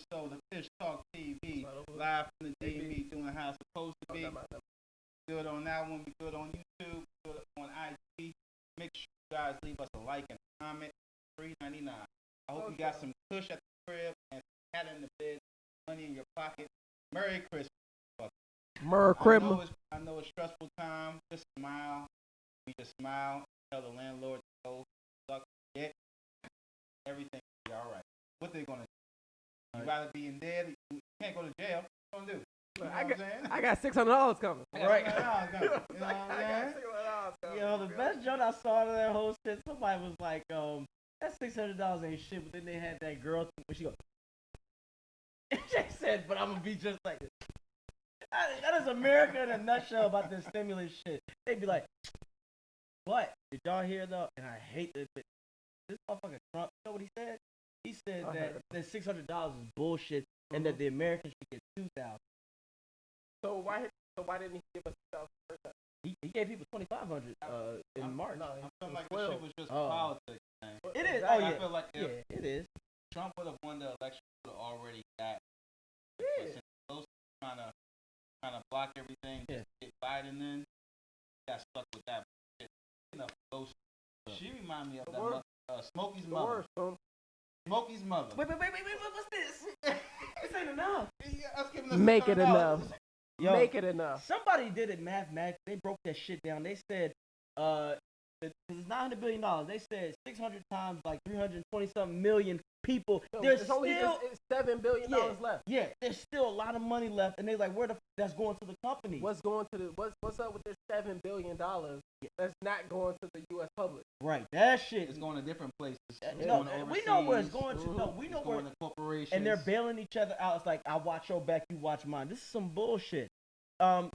episode of Ishtalk TV, live from the DMV doing how it's supposed to be. Good on that one. We good on YouTube. Good on IG. Make sure you guys leave us a like and a comment. $3.99. I hope you got some push at the crib and some cat in the bed, money in your pocket. Merry Christmas. Merry Christmas. I know it's stressful time. Just smile. We just smile. Tell the landlord to go suck it. Everything will be all right. What they gonna do? You gotta be in there. You can't go to jail. What you gonna do? You know what I'm saying? I got $600 coming. Right. You know what I'm saying? Yo, the best joke I saw of that whole shit, somebody was like, that $600 ain't shit, but then they had that girl when she go, and she said, but I'm gonna be just like this. That is America in a nutshell about this stimulus shit. They'd be like, what? Did y'all hear though? And I hate this. This motherfucker Trump, you know what he said? He said that $600 is bullshit and that the Americans should get $2,000. So why didn't he give us $2,000? He gave people $2,500 in March. I feel like this shit was just politics. Man. It is. I feel like if it is. Trump would have won the election, would have already got. Yeah. Those trying to block everything. Yeah. Get Biden in. Got stuck with that shit. She remind me of that Smokey's mother. Smokey's mother. Wait, what's this? This ain't enough. Make it enough. Yo, make it enough. Somebody did it mathematically. They broke that shit down. They said, it's $900 billion. They said 600 times like 320-something million people. So there's it's still only $7 billion left. Yeah, there's still a lot of money left, and they're like, where that's going to the company. What's up with this $7 billion that's not going to the U.S. public? Right, that shit is going to different places. No, we know where it's going to. No, we know where. Going to corporations. And they're bailing each other out. It's like, I watch your back, you watch mine. This is some bullshit.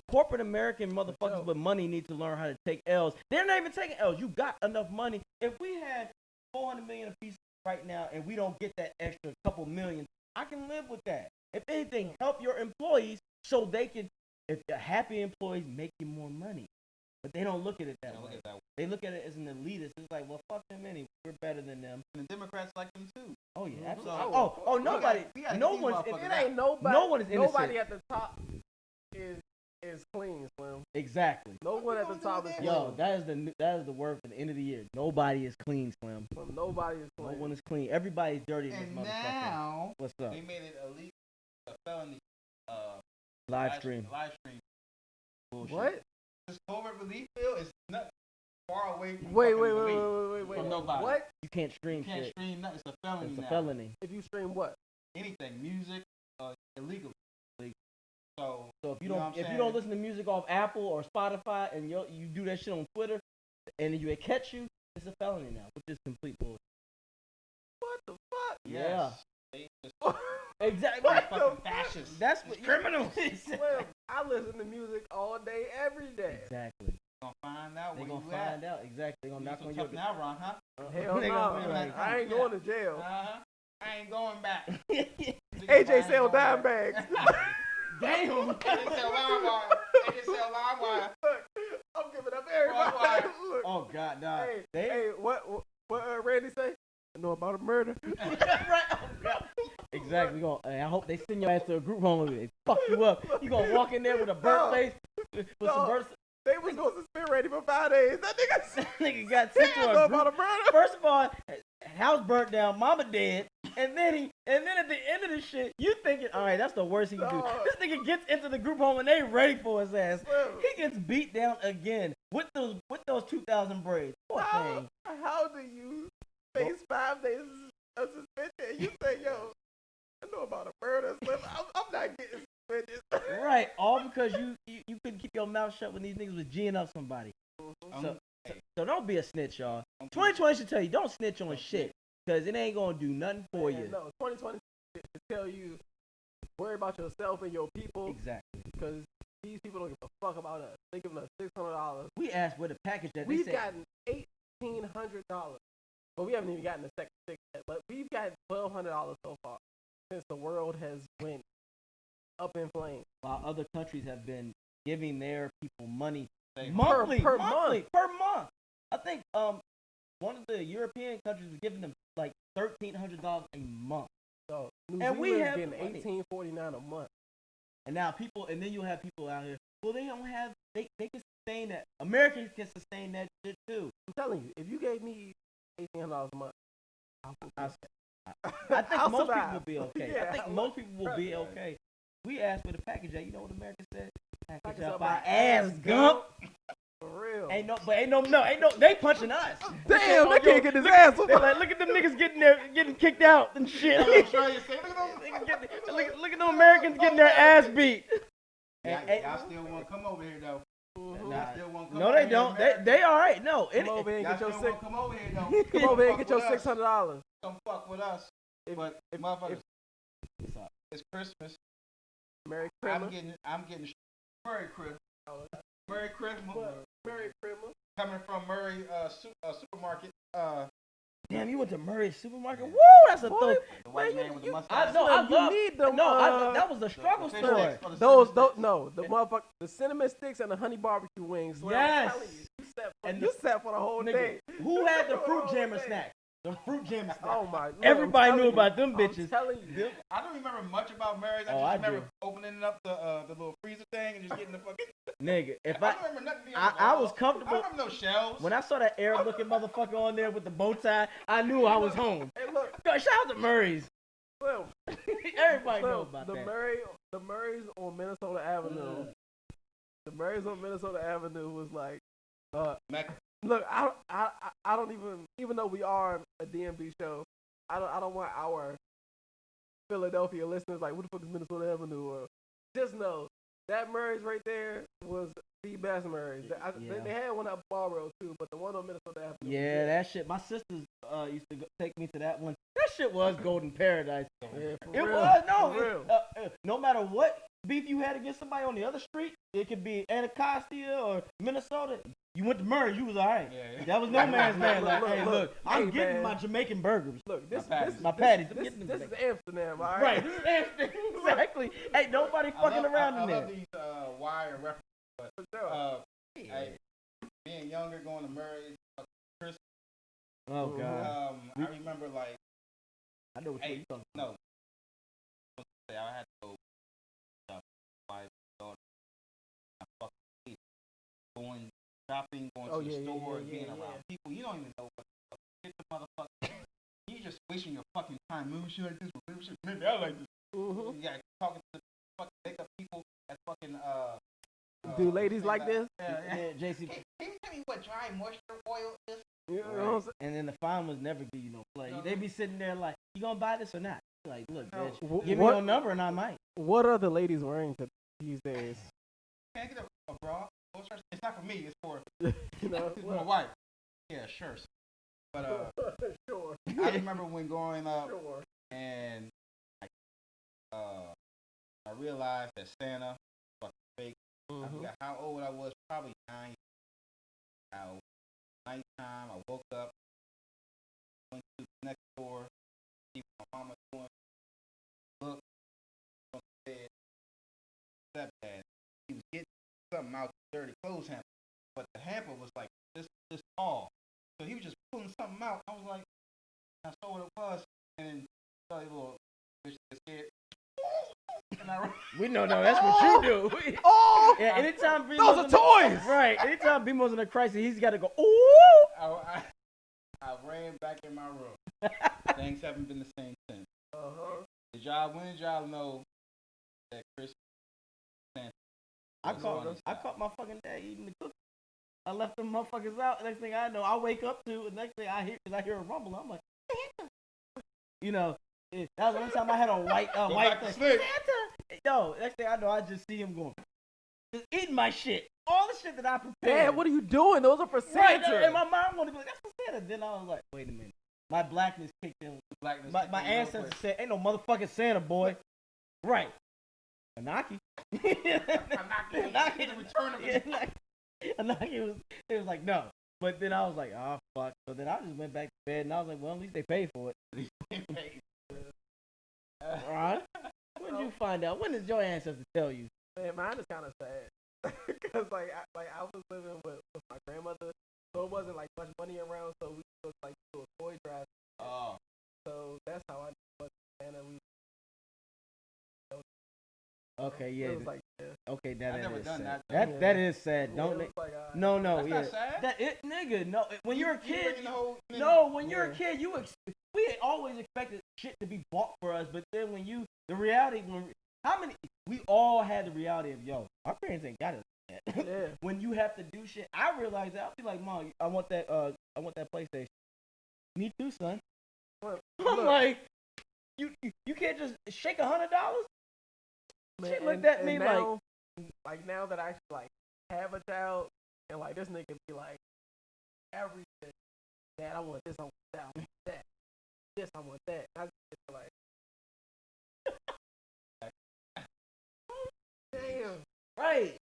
Corporate American motherfuckers with money need to learn how to take L's. They're not even taking L's. You got enough money. If we had $400 million apiece right now and we don't get that extra couple million, I can live with that. If anything, help your employees so they can, if the happy employees make you more money. But they don't look at it that way. They look at it as an elitist. It's like, well, fuck them anyway. We're better than them. And the Democrats like them too. Oh yeah, Mm-hmm. absolutely. Nobody. No one's. It ain't nobody. No one is innocent. Nobody at the top is clean, Slim. Exactly. No one at the top is clean. Yo, that is the word for the end of the year. Nobody is clean, Slim. Nobody is clean. No one is clean. Everybody's dirty in this motherfucker. Now, what's up? They made it a felony. Live stream. Bullshit. What? This COVID relief bill is not far away from wait. From nobody. What? You can't stream shit. You can't stream nothing. It's a felony. It's a felony. If you stream what? Anything, music, illegal. So if you don't listen to music off Apple or Spotify and you do that shit on Twitter and you catch you, it's a felony now, which is complete bullshit. What the fuck? Yeah. Yes. Exactly. What the fascists. That's what criminals. Well, I listen to music all day, every day. Exactly. They're gonna find out. They're gonna find out. Exactly. They're gonna knock on your door. Now, Ron, huh? Hell no. Like, I ain't going to jail. I ain't going back. AJ sell dime bags. Damn. AJ sell live wire. Look, I'm giving up everybody. Look. Oh God, nah. Hey, what Randy say? I know about a murder. Right. Oh, God. Exactly. I hope they send your ass to a group home and they fuck you up. You gonna walk in there with a burnt face, with some burnt. They was gonna suspend Randy for 5 days. That nigga got sent to a group. First of all, house burnt down, mama dead, and then at the end of the shit, you thinking, all right, that's the worst he can do. This nigga gets into the group home and they ready for his ass. He gets beat down again with those 2,000 braids. Poor thing. How do you face 5 days of suspension and you say, yo, I know about a murder, Slim. I'm not getting suspended. Right, all because you couldn't keep your mouth shut when these niggas was G'ing up somebody. So don't be a snitch, y'all. 2020 should tell you, don't snitch on shit, because it ain't going to do nothing for you. No, 2020 should tell you, worry about yourself and your people. Exactly. Because these people don't give a fuck about us. They giving us $600. We asked where the package that we've gotten $1,800. But we haven't even gotten the second six yet. But we've gotten $1,200 so far since the world has went up in flames. While other countries have been giving their people money per month. I think one of the European countries was giving them like $1,300 a month. So New And we Zealand's have getting money. $18.49 a month. And now and then you'll have people out here. Well, they don't have. They can sustain that. Americans can sustain that shit too. I'm telling you, if you gave me $1,800 a month, I think I'll most survive. people will be okay. Yeah, I think most people will be okay. We asked for the package at. You know what America said? Package up my my ass, gump. For real. Ain't no. They punching us. Damn, that kid get his ass. They're like, look at them niggas getting kicked out and shit. Australia say, Look at them Americans getting their ass beat. Y'all still want to come over here though? No, they don't. They all right. No, come over here and get your come over here though. Come over here and get your $600. Don't fuck with us. But motherfuckers, it's Christmas. Merry Christmas. I'm getting Merry Christmas. Merry Christmas. Merry Christmas. Coming from Murray supermarket. Damn, you went to Murray's supermarket? Woo, that's a thing. The white man with the mustache. I need them. that was the struggle story. The motherfucker, the cinnamon sticks and the honey barbecue wings. Yes. You sat for the whole day. Who had the fruit jammer snack? The fruit jammer snack. Oh my! Everybody knew about them bitches. I'm telling you. I don't remember much about Mary's. I just remember opening up the little freezer thing and just getting the fucking. Nigga, I don't remember nothing. I was comfortable. I don't remember no shells. When I saw that Arab-looking motherfucker on there with the bow tie, I knew I was home. Hey, look. Shout out to Murray's. Well, Everybody knows about the that. The Murray's on Minnesota Avenue. The Murray's on Minnesota Avenue was like, look, I don't even though we are a DMV show, I don't want our Philadelphia listeners like, what the fuck is Minnesota Avenue? Or just know that Murray's right there was the best Murray's. They had one at Ballroad too, but the one on Minnesota Avenue. Yeah, that shit. My sisters used to take me to that one. That shit was golden paradise. Yeah, it was no matter what beef you had against somebody on the other street, it could be Anacostia or Minnesota. You went to Murray, you was all right. Yeah. That was no man's land. Like, look, I'm getting my Jamaican burgers. Look, my patties. This is Amsterdam, all right? Right, this is Amsterdam. Exactly. Ain't nobody fucking around in there. I love these wire references, but being younger, going to Murray, Christmas. Oh God. I remember like. I know what you're talking about. No. I had to go. Going shopping, going to the store, being around people. You don't even know what the fuck. Get the motherfucker. You just wasting your fucking time. Moving shit like this. Maybe I like this. You got talking to the fucking makeup people that fucking do ladies like this? Yeah, JC. Can you tell me what dry moisture oil is? You know what I'm saying? And then the fine ones never give you no play. They be sitting there like, you gonna buy this or not? Like, look, bitch, give me your number and I might. What are the ladies wearing these days? Can I get a bra? It's not for me. It's for my wife. Yeah, sure. But sure. I remember when growing up, and I realized that Santa was fake. I forgot how old I was. Probably 9. Nighttime, I woke up, went to the next door, see what my mama doing. Look, on the bed, stepdad. He was getting something out the dirty clothes hamper, but the hamper was like this tall, so he was just pulling something out. I was like, I saw what it was, and then saw a little bitch that said, and we know, that's what you do. Yeah, anytime those are toys, right? Anytime Bemo's in a crisis, he's got to go. Ooh! I ran back in my room. Things haven't been the same since. When did y'all know that Chris? I caught my fucking dad eating the cookies. I left them motherfuckers out. Next thing I know, I wake up to. The next thing I hear a rumble. I'm like, Santa. That was one time I had a white thing. Santa. Yo, next thing I know, I just see him going, just eating my shit. All the shit that I prepared. Dad, what are you doing? Those are for Santa. Right, and my mom wanted to be like, that's for Santa. Then I was like, wait a minute. My blackness kicked in. My ancestors said, ain't no motherfucking Santa, boy. Right. Anaki. Anaki was like, no. But then I was like, oh, fuck. So then I just went back to bed, and I was like, well, at least they paid for it. Right? When did you find out? When did your ancestors tell you? Man, mine is kind of sad. Because, I was living with my grandmother, so it wasn't, much money around, so we was, do a toy drive. Oh. So that's how I knew. and then we. Okay, yeah. It was like, okay, that I've never is done sad. that. That is sad. Yeah, Don't it was like, no, That's yeah. not sad. That it, nigga. No, when you're a kid, when you're a kid, we always expected shit to be bought for us, but then the reality, we all had the reality of, yo, our parents ain't got it. Yeah. When you have to do shit, I realized that. I'll be like, Mom, I want that PlayStation. Me too, son. Look, I'm like, you can't just shake $100. She looked at me now, like now that I actually like have a child, and like this nigga be like, everything, Dad, I want this, I want that, I want that, this, I want that. And I just like, damn, right.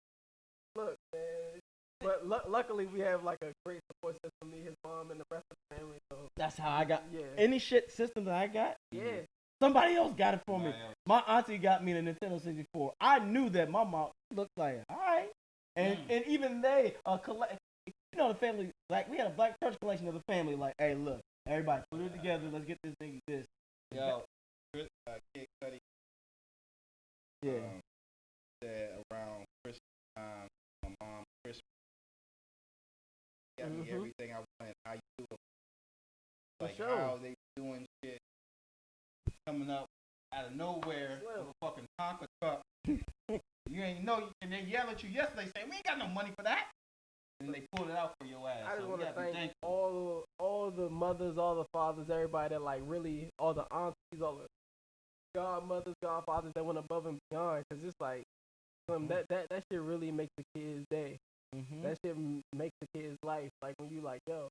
Look, man. But luckily we have like a great support system, me, his mom, and the rest of the family. So that's how I got any shit system that I got. Yeah. Somebody else got it for me. My auntie got me the Nintendo 64. I knew that my mom looked like, all right. And even they collect. You know, the family, like, we had a black church collection of the family. Like, hey, look, everybody put it together. Let's get this thing this. Yo, Kid Cudi. Yeah. Said around Christmas time, my mom Christmas got me everything I wanted. How you do it? Like how they doing shit, coming up out of nowhere with a fucking Tonka truck. You ain't know, and they yell at you yesterday saying, we ain't got no money for that. And they pulled it out for your ass. I just so want to thank all the mothers, all the fathers, everybody that like really, all the aunties, all the godmothers, godfathers that went above and beyond. Cause it's like, that shit really makes the kid's day. That shit makes the kid's life. Like when you like, yo,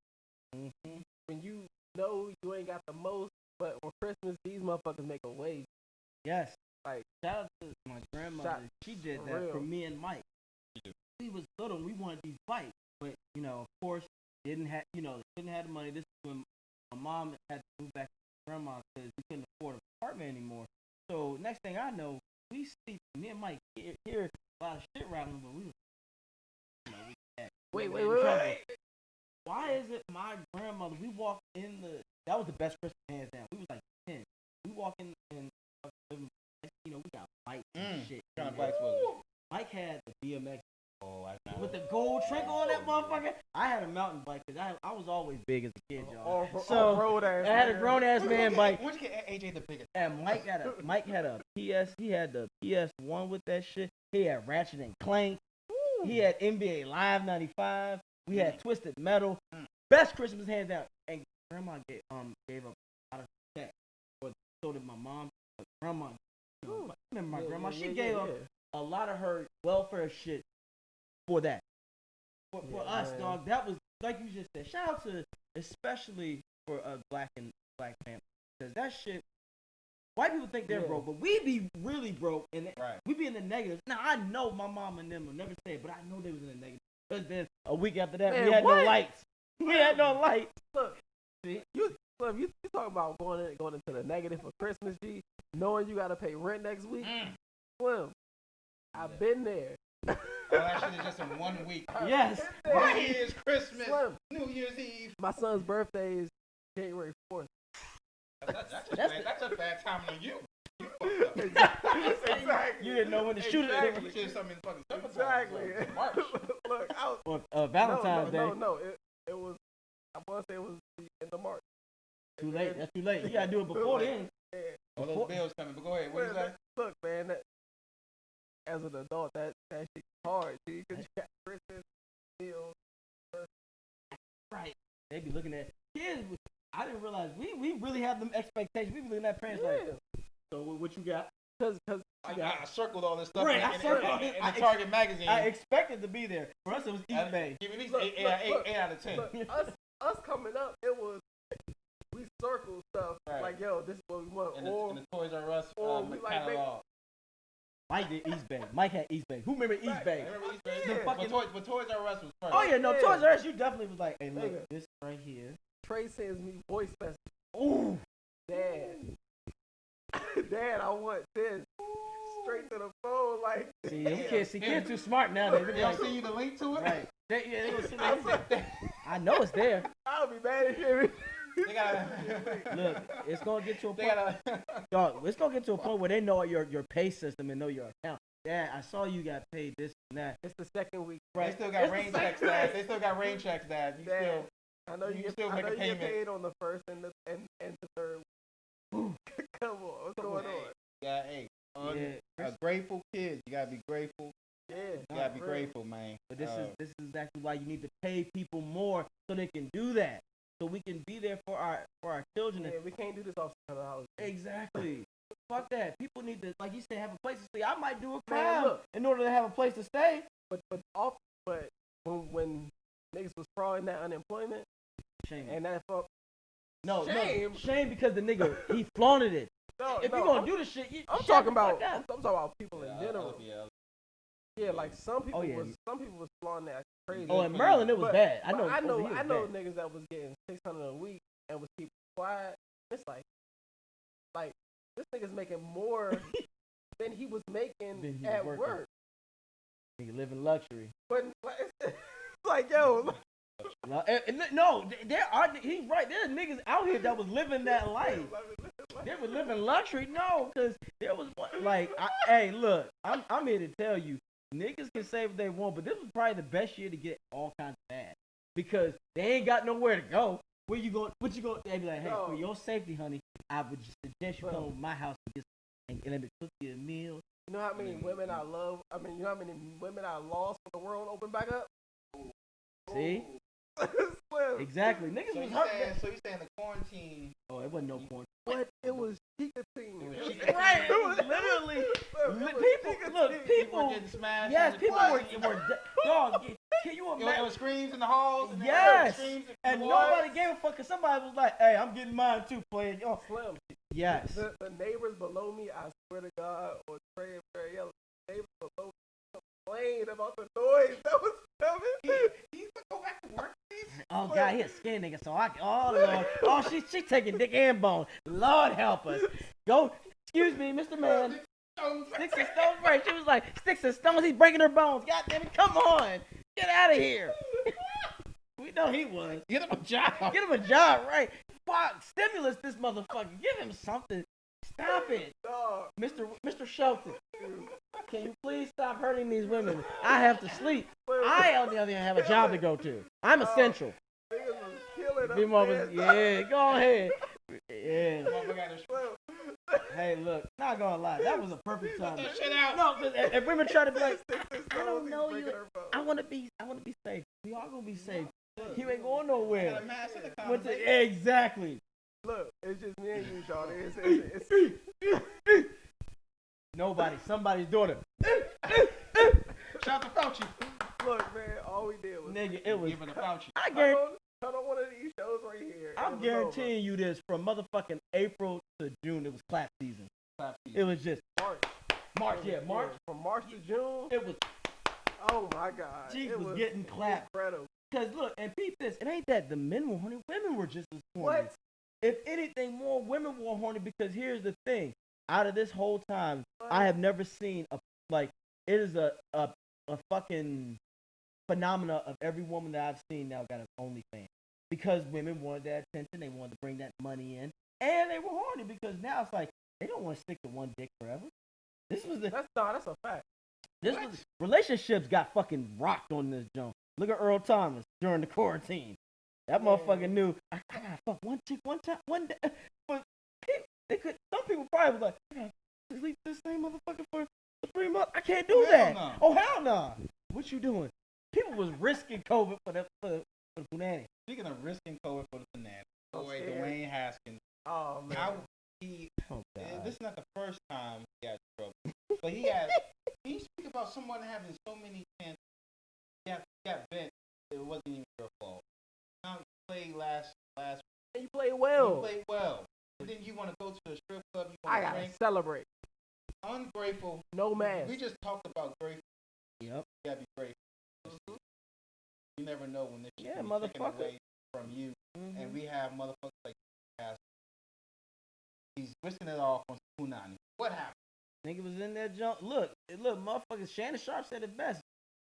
when you know you ain't got the most, but on Christmas these motherfuckers make a way. Yes. Like, shout out to my grandmother. She did that for me and Mike. We was little and we wanted these bikes, but you know, of course, didn't have the money. This is when my mom had to move back to grandma because we couldn't afford an apartment anymore. So next thing I know, we see me and Mike hear a lot of shit rattling, but we was wait. Why is it my grandmother? We walked in that was the best Christmas hands down. We was like 10. We walk in and we got bikes and shit. What kind of bikes was it? Mike had the BMX. Oh, with the gold trickle on that motherfucker. I had a mountain bike because I was always big as a kid, y'all. I had a grown ass man bike. Where'd you get AJ the biggest? And Mike had a PS. He had the PS1 with that shit. He had Ratchet and Clank. Ooh. He had NBA Live 95. We had Twisted Metal. Best Christmas hands down. And Grandma gave up a lot of that. So did my mom. But Grandma. Remember my grandma? She gave up a lot of her welfare shit for that. For us, dog, that was, like you just said, shout out to, especially for black family. Because that shit, white people think they're broke, but we be really broke, and we be in the negatives. Now, I know my mom and them will never say it, but I know they was in the negative. Because then a week after that, we had no lights. We had no lights. Look, see, you talking about going into the negative for Christmas, G, knowing you got to pay rent next week. Slim, I've been there. Oh, that shit is just in 1 week. Yes. New Year's, Christmas, Slim. New Year's Eve. My son's birthday is January 4th. That's a bad time on you. Exactly. You didn't know when to shoot it. You should have something in fucking Exactly. March. Look, Valentine's Day. No, it was. I want to say it was the end of March. Too late. That's too late. You gotta do it before then. Yeah. All those bills coming. But go ahead. What is that? Look, man. As an adult, that shit's hard. See, because you got Christmas meals. Right. They be looking at kids. I didn't realize we really have them expectations. We be looking at parents like, so what you got? Because I circled all this stuff in the Target magazine. I expected to be there. For us, it was East Bay. Give me at least 8 out of 10. Look, us coming up, it was we circle stuff like, yo, this is what we want. In the Toys R Us catalog. Mike did East Bay. Mike had East Bay. Who remember East Bay? I remember East Bay. But Toys R Us was first. Oh yeah, no, Toys R Us. You definitely was like, hey, look, this right here. Trey sends me voice message. Ooh, Dad, I want this. Straight to the phone, like. See, kids too smart now. They don't see you the link to it, right? They gonna see I know it's there. I'll be mad at you. They gotta Look, it's gonna get to a they point. gotta Dog, it's gonna get to a point where they know your pay system and know your account. Dad, I saw you got paid this and that. It's the second week. They still got rain checks, Dad. They still got rain checks, Dad. You Dad, still I know you still make a get payment. paid on the first and the third. Come on, what's going on? Yeah, hey, grateful kids. You gotta be grateful. Yeah, You gotta be grateful, man. But this is exactly why you need to pay people more so they can do that. So we can be there for our children. Yeah, we can't do this off $600. Exactly. Fuck that. People need to, like you said, have a place to stay. I might do a crime in order to have a place to stay. But when niggas was frauding that unemployment, Shame. and that fuck. Shame because the nigga he flaunted it. If you gonna do the shit, I'm talking about people in general. Yeah, like some people was flaunting that crazy. Oh, in Maryland it was bad. I know niggas that was getting $600 a week and was keeping quiet. It's like this nigga's making more than he was making at work. Nigga living luxury. But it's like, yo. No, he's right. There's niggas out here that was living that life. They were living luxury. No, because there was hey, look, I'm here to tell you, niggas can say what they want, but this was probably the best year to get all kinds of ass because they ain't got nowhere to go. Where you going? What you going? They be like, hey, for your safety, honey, I would just suggest you come to my house and let me cook you a meal. You know how many women I love? I mean, you know how many women I lost when the world opened back up? See? Exactly. Niggas was hurt. So you saying the quarantine? Oh, it wasn't no quarantine. What? It was nicotine. Right. It was literally people were getting smashed. Yes, people were dog. Can you imagine? There were screams in the halls. And yes. And nobody gave a fuck because somebody was like, "Hey, I'm getting mine too, playing." Oh, Slim. Yes. The neighbors below me, I swear to God, or Trey and Barry Yellow, neighbors below me complained about the noise that was coming. He could go back to work, please. Oh God, he a skin nigga. So Lord, she taking dick and bone. Lord help us. Go. Excuse me, Mr. Man. Sticks and stones, right? She was like, sticks and stones. He's breaking her bones. God damn it, come on, get out of here. We know he was. Get him a job. Get him a job, right? Fuck, stimulus this motherfucker. Give him something. Stop it, Mr. Shelton. Can you please stop hurting these women? I have to sleep. I, on the other hand, have a job to go to. I'm essential. Yeah, go ahead. Yeah. Hey, look, not gonna lie, that was a perfect time. Get that shit out. No, if women try to be like, I don't know you. I want to be safe. We all gonna be safe. You ain't going nowhere. Exactly. Look, it's just me and you, Charlie. It's Somebody's daughter. Shout out to Fauci. Look, man, all we did was nigga, it was giving a Fauci. I guarantee. Turn on one of these shows right here. I'm guaranteeing you this from motherfucking April to June. It was clap season. It was just March. Yeah, March. From March to June. It was. Oh my God. She was getting clapped. Incredible. Cause look, and peep this. It ain't that the men were horny. Women were just as horny. What? If anything, more women were horny because here's the thing. Out of this whole time, I have never seen it is a fucking phenomena of every woman that I've seen now got an OnlyFans. Because women wanted that attention, they wanted to bring that money in, and they were horny because now it's like they don't want to stick to one dick forever. That's a fact. Relationships got fucking rocked on this joint. Look at Earl Thomas during the quarantine. That motherfucker knew I gotta fuck one chick one time one day. But some people probably was like, I gotta sleep this same motherfucker for 3 months. I can't do that. No. Oh hell no. What you doing? People was risking COVID for the punani. Speaking of risking COVID for the punani, Dwayne Asskins. Oh man. This is not the first time he got in trouble, but he speak about someone having so many chances. He got bent. It wasn't even your fault. Now you played last. You played well. And then you want to go to the strip club. I gotta celebrate. Ungrateful. No mask. We just talked about grateful. Yep. You gotta be grateful. Mm-hmm. You never know when this shit is taken away from you. Mm-hmm. And we have motherfuckers like Asskins. He's risking it all on punani. What happened? Nigga was in there jump. Look, motherfuckers. Shannon Sharp said it best.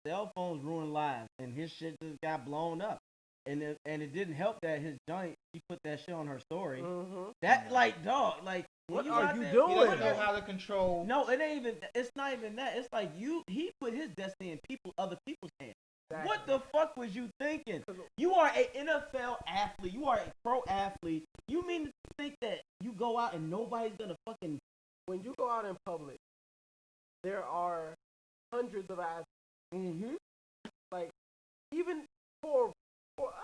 Cell phones ruin lives, and his shit just got blown up. And it didn't help that his joint, he put that shit on her story. Mm-hmm. That like dog, like what you are you He doing? doesn't know how to control. No, it ain't even. It's not even that. It's like he put his destiny in other people's hands. Exactly. What the fuck was you thinking? You are an NFL athlete. You are a pro athlete. You mean to think that you go out and nobody's gonna fucking? When you go out in public, there are hundreds of athletes. Mm-hmm. Like even for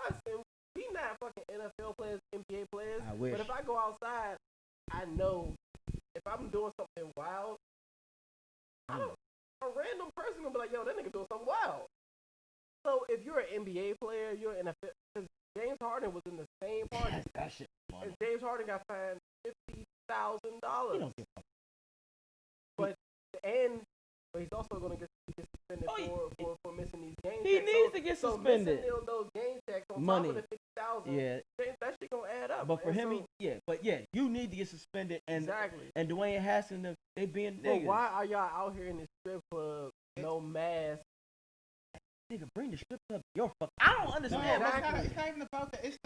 us, and we not fucking NFL players, NBA players. I wish. But if I go outside, I know if I'm doing something wild, a random person gonna be like, "Yo, that nigga doing something wild." So if you're an NBA player, you're an NFL. Because James Harden was in the same party. That shit. And James Harden got fined $50,000. But he's also gonna get suspended for missing these game checks. He needs to get suspended. So missing those game checks on Money. top of the $50,000. Yeah. That shit gonna add up. But for him, you need to get suspended. And exactly. And Dwayne Haskins, they being niggas. Well, why are y'all out here in this strip club, no mask? Nigga, bring the strip club. Your fuck. I don't understand. No, it's not even about that. It's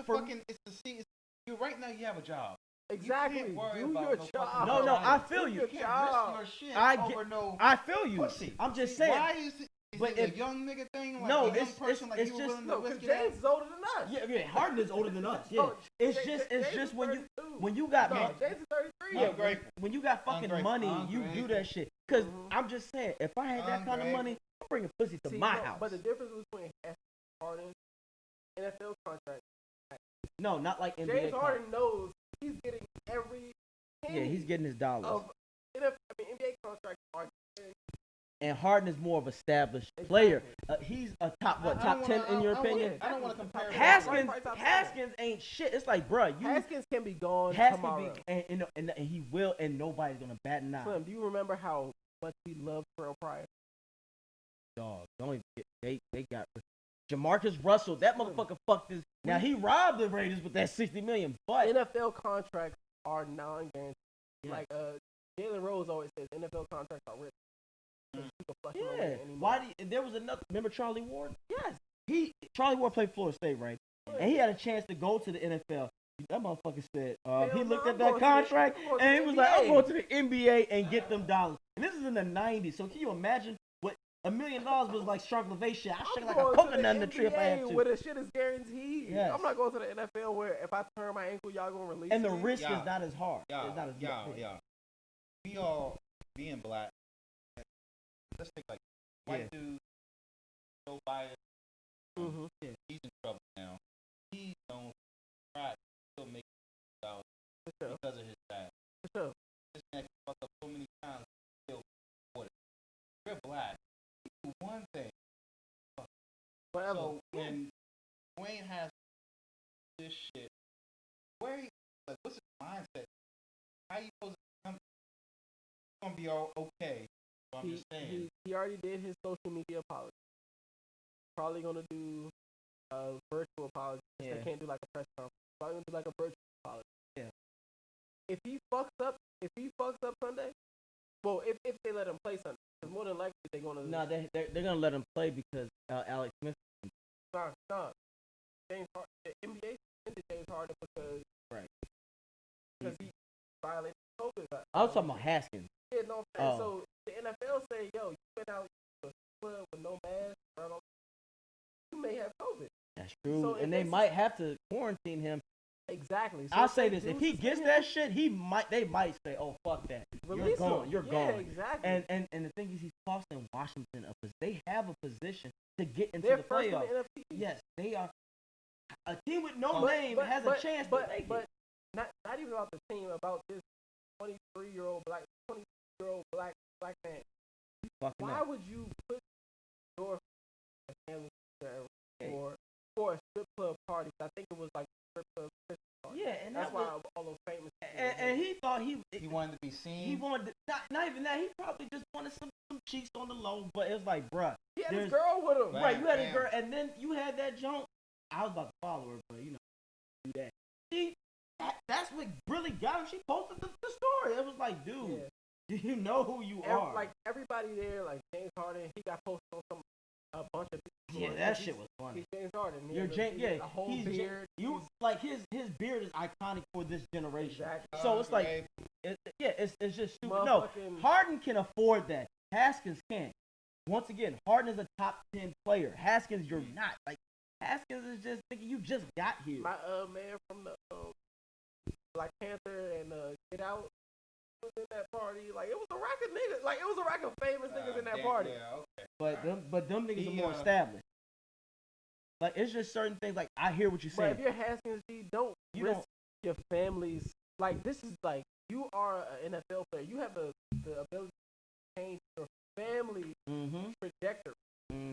right now you have a job. Exactly. You can't worry do about your no job. No, I feel you. You can't job. risk your shit I feel you. pussy. I'm just saying. Why is it? Is it a young nigga thing? Like no, a young person like it's you just willing to risk James it? is older than us. Yeah, Harden is older than us. Yeah, No, it's James just when you 32. got James is 33. yeah, Ungrateful. when you got fucking money, you do that shit. Cause I'm just saying, if I had that kind of money, I'm bringing pussy to my house. But the difference between Harden, NFL contract. No, not like NBA. James Harden knows he's getting every penny. Yeah, he's getting his dollars. NBA contracts are. And Harden is more of an established player. He's a top 10 in your opinion? I don't want to compare. Haskins ain't shit. It's like, bruh, Haskins can be gone tomorrow. And he will, and nobody's gonna bat an eye. Slim, do you remember how much we loved Terrell Pryor? Dog, they got Jamarcus Russell. That motherfucker fucked this. Now he robbed the Raiders with that $60 million. But NFL contracts are non-guaranteed. Yeah. Like Jalen Rose always says, NFL contracts are rich. Yeah. Why? There was another. Remember Charlie Ward? Yes. Charlie Ward played Florida State, right? And he had a chance to go to the NFL. That motherfucker said he looked at that contract and he was like, "I'm going to the NBA and get them dollars." And this is in the '90s. So can you imagine what $1 million was like? Shark LaVay shit. I shake like a coconut in the tree if I had to. Where the shit is guaranteed. Yes. I'm not going to the NFL where if I turn my ankle, y'all gonna release. And the me. risk is not as hard. Yeah. It's not as Yeah. We all being black. Let's take like white dude, Joe Biden. Yeah. He's in trouble now. He don't try to still make $1,000 because of his dad. For sure. This man can fuck up so many times. Still support it. We're black. We do one thing. Forever. So when Dwayne has this shit, what's his mindset? How you supposed to come? It's gonna be all okay. So I'm just saying. He already did his social media apology. Probably gonna do a virtual apology. Yeah. I can't do like a press conference. Probably gonna do like a virtual apology. Yeah. If he fucks up Sunday, well, if they let him play Sunday, because more than likely they're gonna. No, they're gonna let him play because Alex Smith. No. James Harden, the NBA suspended James Harden because he violated COVID. I was talking about Haskins. Yeah, no. So the NFL say, yo, you went out to the club with no mask, you may have COVID. That's true. So and they might have to quarantine him. Exactly. So I'll say this: if he gets that shit, they might say, "Oh, fuck that, release you're gone." Exactly. And the thing is, he's costing Washington they have a position to get into They're the first playoffs. in the NFC. Yes, they are. A team with no name has a chance to make but it. Not even about the team, about this 23-year-old black man. Why would you put your family for a strip club party? I think it was like a strip club Christmas party. Yeah, and that's why all those famous. And he thought he wanted to be seen. He wanted not even that. He probably just wanted some cheeks on the low. But it was like, bruh, he had his girl with him. Right, you had his girl, and then you had that junk. I was about to follow her, but do that. That's what really got him. She posted the story. It was like, dude, do you know who you are? Like everybody there, like James Harden, he got posted on some a bunch of people. Yeah, that shit was funny. He's James Harden. You're James, yeah. A whole beard. Like his beard is iconic for this generation. Exactly. So it's like, it's just stupid. No, Harden can afford that. Asskins can't. Once again, Harden is a top 10 player. Asskins, you're not. Like, Asskins is just thinking you just got here. My man from the Black Panther and Get Out was in that party. Like, it was a rack of niggas. Like, it was a rack of famous niggas in that party. Yeah, okay. But them niggas are more established. Like, it's just certain things. Like, I hear what you're saying. But if you're Haskins, don't risk your family's. Like, this is like, you are an NFL player. You have the ability to change your family trajectory.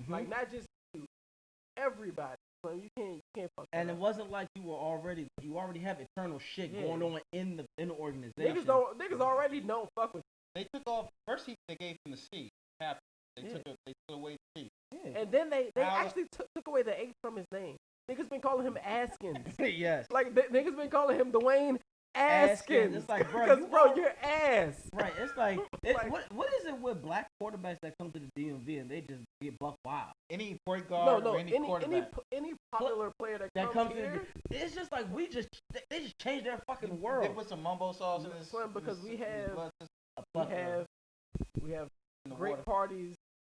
Like, not just you, everybody. So you can't fuck. And it wasn't like you already have eternal shit going on in the organization. Niggas already don't fuck with you. They took off first. They gave him the C. They took away the C. Yeah. And then they actually took away the H from his name. Niggas been calling him Asskins. Yes. Like niggas been calling him Dwayne Asskins. It's like, bro, you're ass. Right. It's like, what is it with black quarterbacks that come to the DMV and they just get buck wild? Any point guard or any quarterback. Any popular player that comes here. It's just like they just changed their fucking world. They put some mumbo sauce in this. Because we have great parties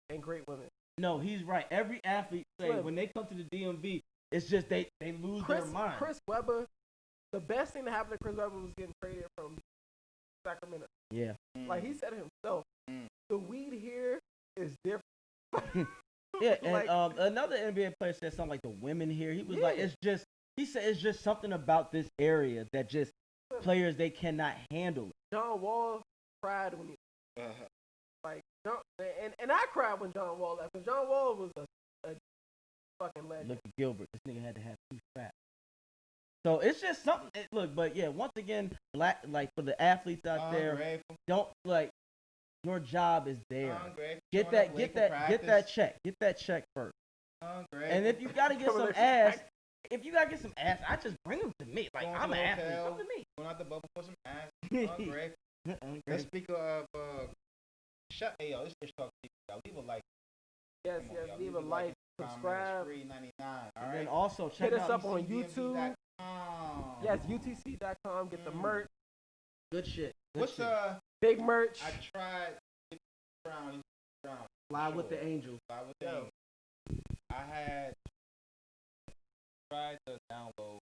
and great women. No, he's right. Every athlete say when they come to the DMV, it's just they lose their mind. Chris Webber, the best thing that happened to Chris Webber was getting traded from Sacramento. Yeah. Like he said himself, the weed here is different. Yeah, and another NBA player said something like the women here. He was like, he said it's just something about this area that just players they cannot handle. John Wall cried when he and I cried when John Wall left. Because John Wall was a fucking legend. Look at Gilbert. This nigga had to have 2 straps. So it's just something. But yeah, once again, for the athletes out there, don't your job is there. Get that check first. And if you gotta get some ass, I just bring them to me. Like I'm an athlete, come to me. Going out the bubble for some ass. Let's speak of this Ishtalk. Leave a like. Yes, leave a like, subscribe. $3.99. And then also check us up on YouTube. Yes, UTC.com. Get the merch. Good shit. What's big merch? I tried. Brown. Fly with the Angels. Fly with the Angels. I had tried to download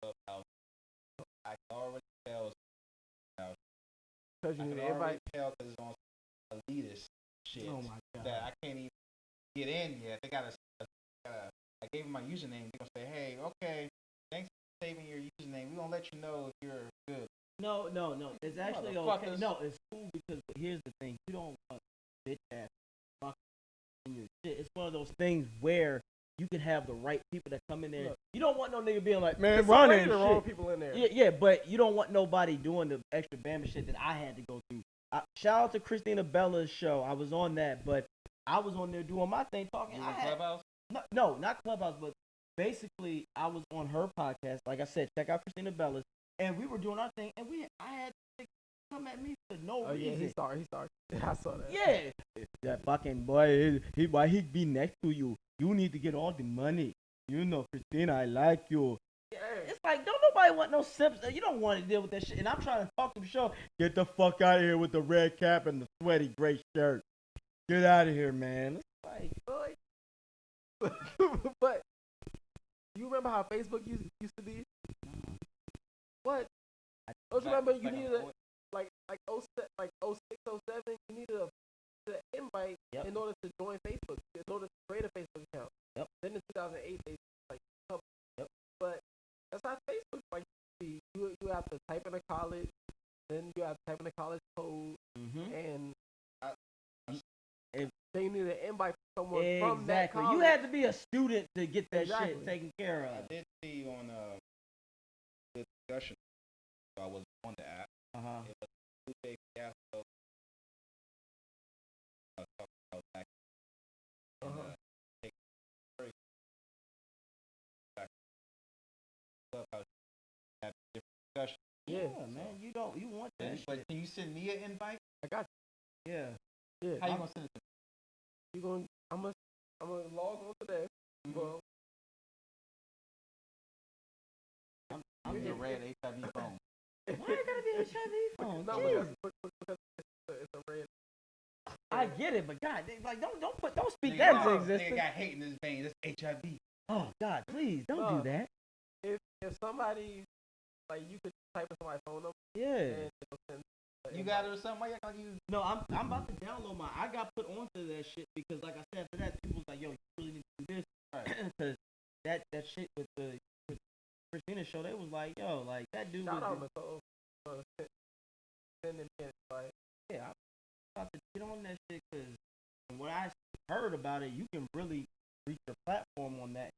ClubHouse. I can already tell. Because you need an invite. Tell because it's on elitist shit. Oh my god. That I can't even get in yet. They got I gave them my username. They're gonna say, hey, okay, thanks for saving your username. We're gonna let you know if you're good. No. It's actually okay. No, it's cool because here's the thing. You don't want bitch ass fuck in your shit. It's one of those things where you can have the right people that come in there. Look, you don't want no nigga being like, man, running the wrong people in there. Yeah, but you don't want nobody doing the extra Bama shit that I had to go through. Shout out to Christina Bella's show. I was on that, but I was on there doing my thing talking. Clubhouse? No, not Clubhouse, but basically I was on her podcast. Like I said, check out Christina Bella's, and we were doing our thing, and I had to come at me for no reason. Yeah, he started. I saw that. Yeah, that fucking boy. Why he be next to you? You need to get all the money. You know, Christina, I like you. Yeah. It's like, don't nobody want no simps. You don't want to deal with that shit. And I'm trying to talk to the show. Get the fuck out of here with the red cap and the sweaty gray shirt. Get out of here, man. It's like, but you remember how Facebook used to be? What? Don't you remember you needed like 06, 07, you needed an invite in order to join Facebook, in order to create a Facebook account. Yep. Then in 2008 they but that's how Facebook you have to type in a college, then you have to type in a college code, and then you need an invite from someone from that college. You had to be a student to get that shit taken care of. I did see on the discussion. So I was on the app. It was 2 days after talking about back. Clubhouse have different discussions. Yeah, man, you want that. But can you send me an invite? I got you. Yeah. How you gonna send it to me? I'm gonna I'm gonna log on today. Well, I'm the red HIV phone. Why it gotta be an HIV phone? No, because it's a red. I get it, but God, like don't speak Nigga, that got- into Nigga existence. got hate in his veins. It's HIV. Oh God, please don't do that. If somebody like you could type in somebody's phone number. Yeah. And it'll send You got it or something? Why you acting like you? No, I'm about to download mine. I got put onto that shit because, like I said, after that, people was like, "Yo, you really need to do this," because that shit with Christina show, they was like, "Yo, like that dude shout was." out Nicole for sending in like, yeah, I'm about to get on that shit because from what I heard about it, you can really reach your platform on that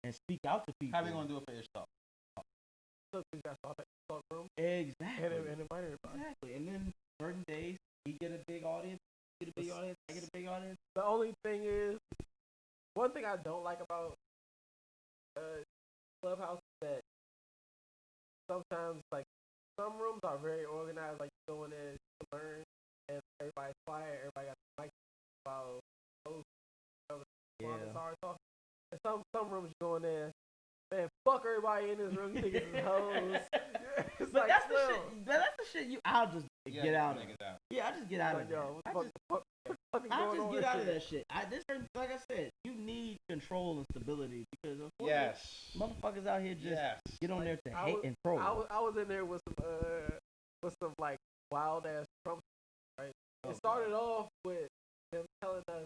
and speak out to people. How we gonna do it for Ishtalk? Look, we got to talk room. Exactly. And invite everybody. Exactly. And then certain days, we get a big audience. Get a big audience. I get a big audience. The only thing is, one thing I don't like about ClubHouse is that sometimes, like, some rooms are very organized. Like, you go in there to learn, and everybody's quiet. Everybody got the mic about those. Yeah. Sorry, talking. And some rooms you go in there, man, fuck everybody in this room. You niggas is hoes. It's But like, that's the shit. That's the shit. I'll just get out of. Yeah, I just get out of like, it. yo, what the fuck is I going just on get out of here? that shit. Like I said, you need control and stability because Yes. motherfuckers out here just get on there to hate and I troll. was in there with some like wild ass Trump, right? It started off with them telling us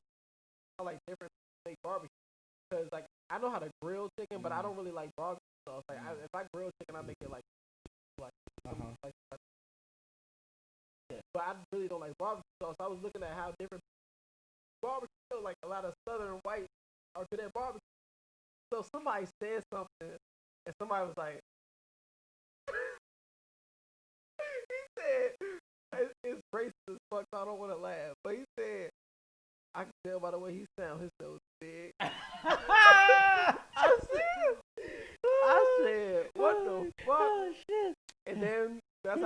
how like different make barbecue because like I know how to grill chicken, but I don't really like barbecue sauce. Like if I grill chicken, I make it like but I really don't like barbecue sauce. I was looking at how different barbecue, like a lot of Southern white are good at barbecue. So somebody said something, and somebody was like, he said, it's racist as fuck, so I don't want to laugh. But he said, I can tell by the way he sounds, his nose big. I said, what the fuck? Oh shit! And then that's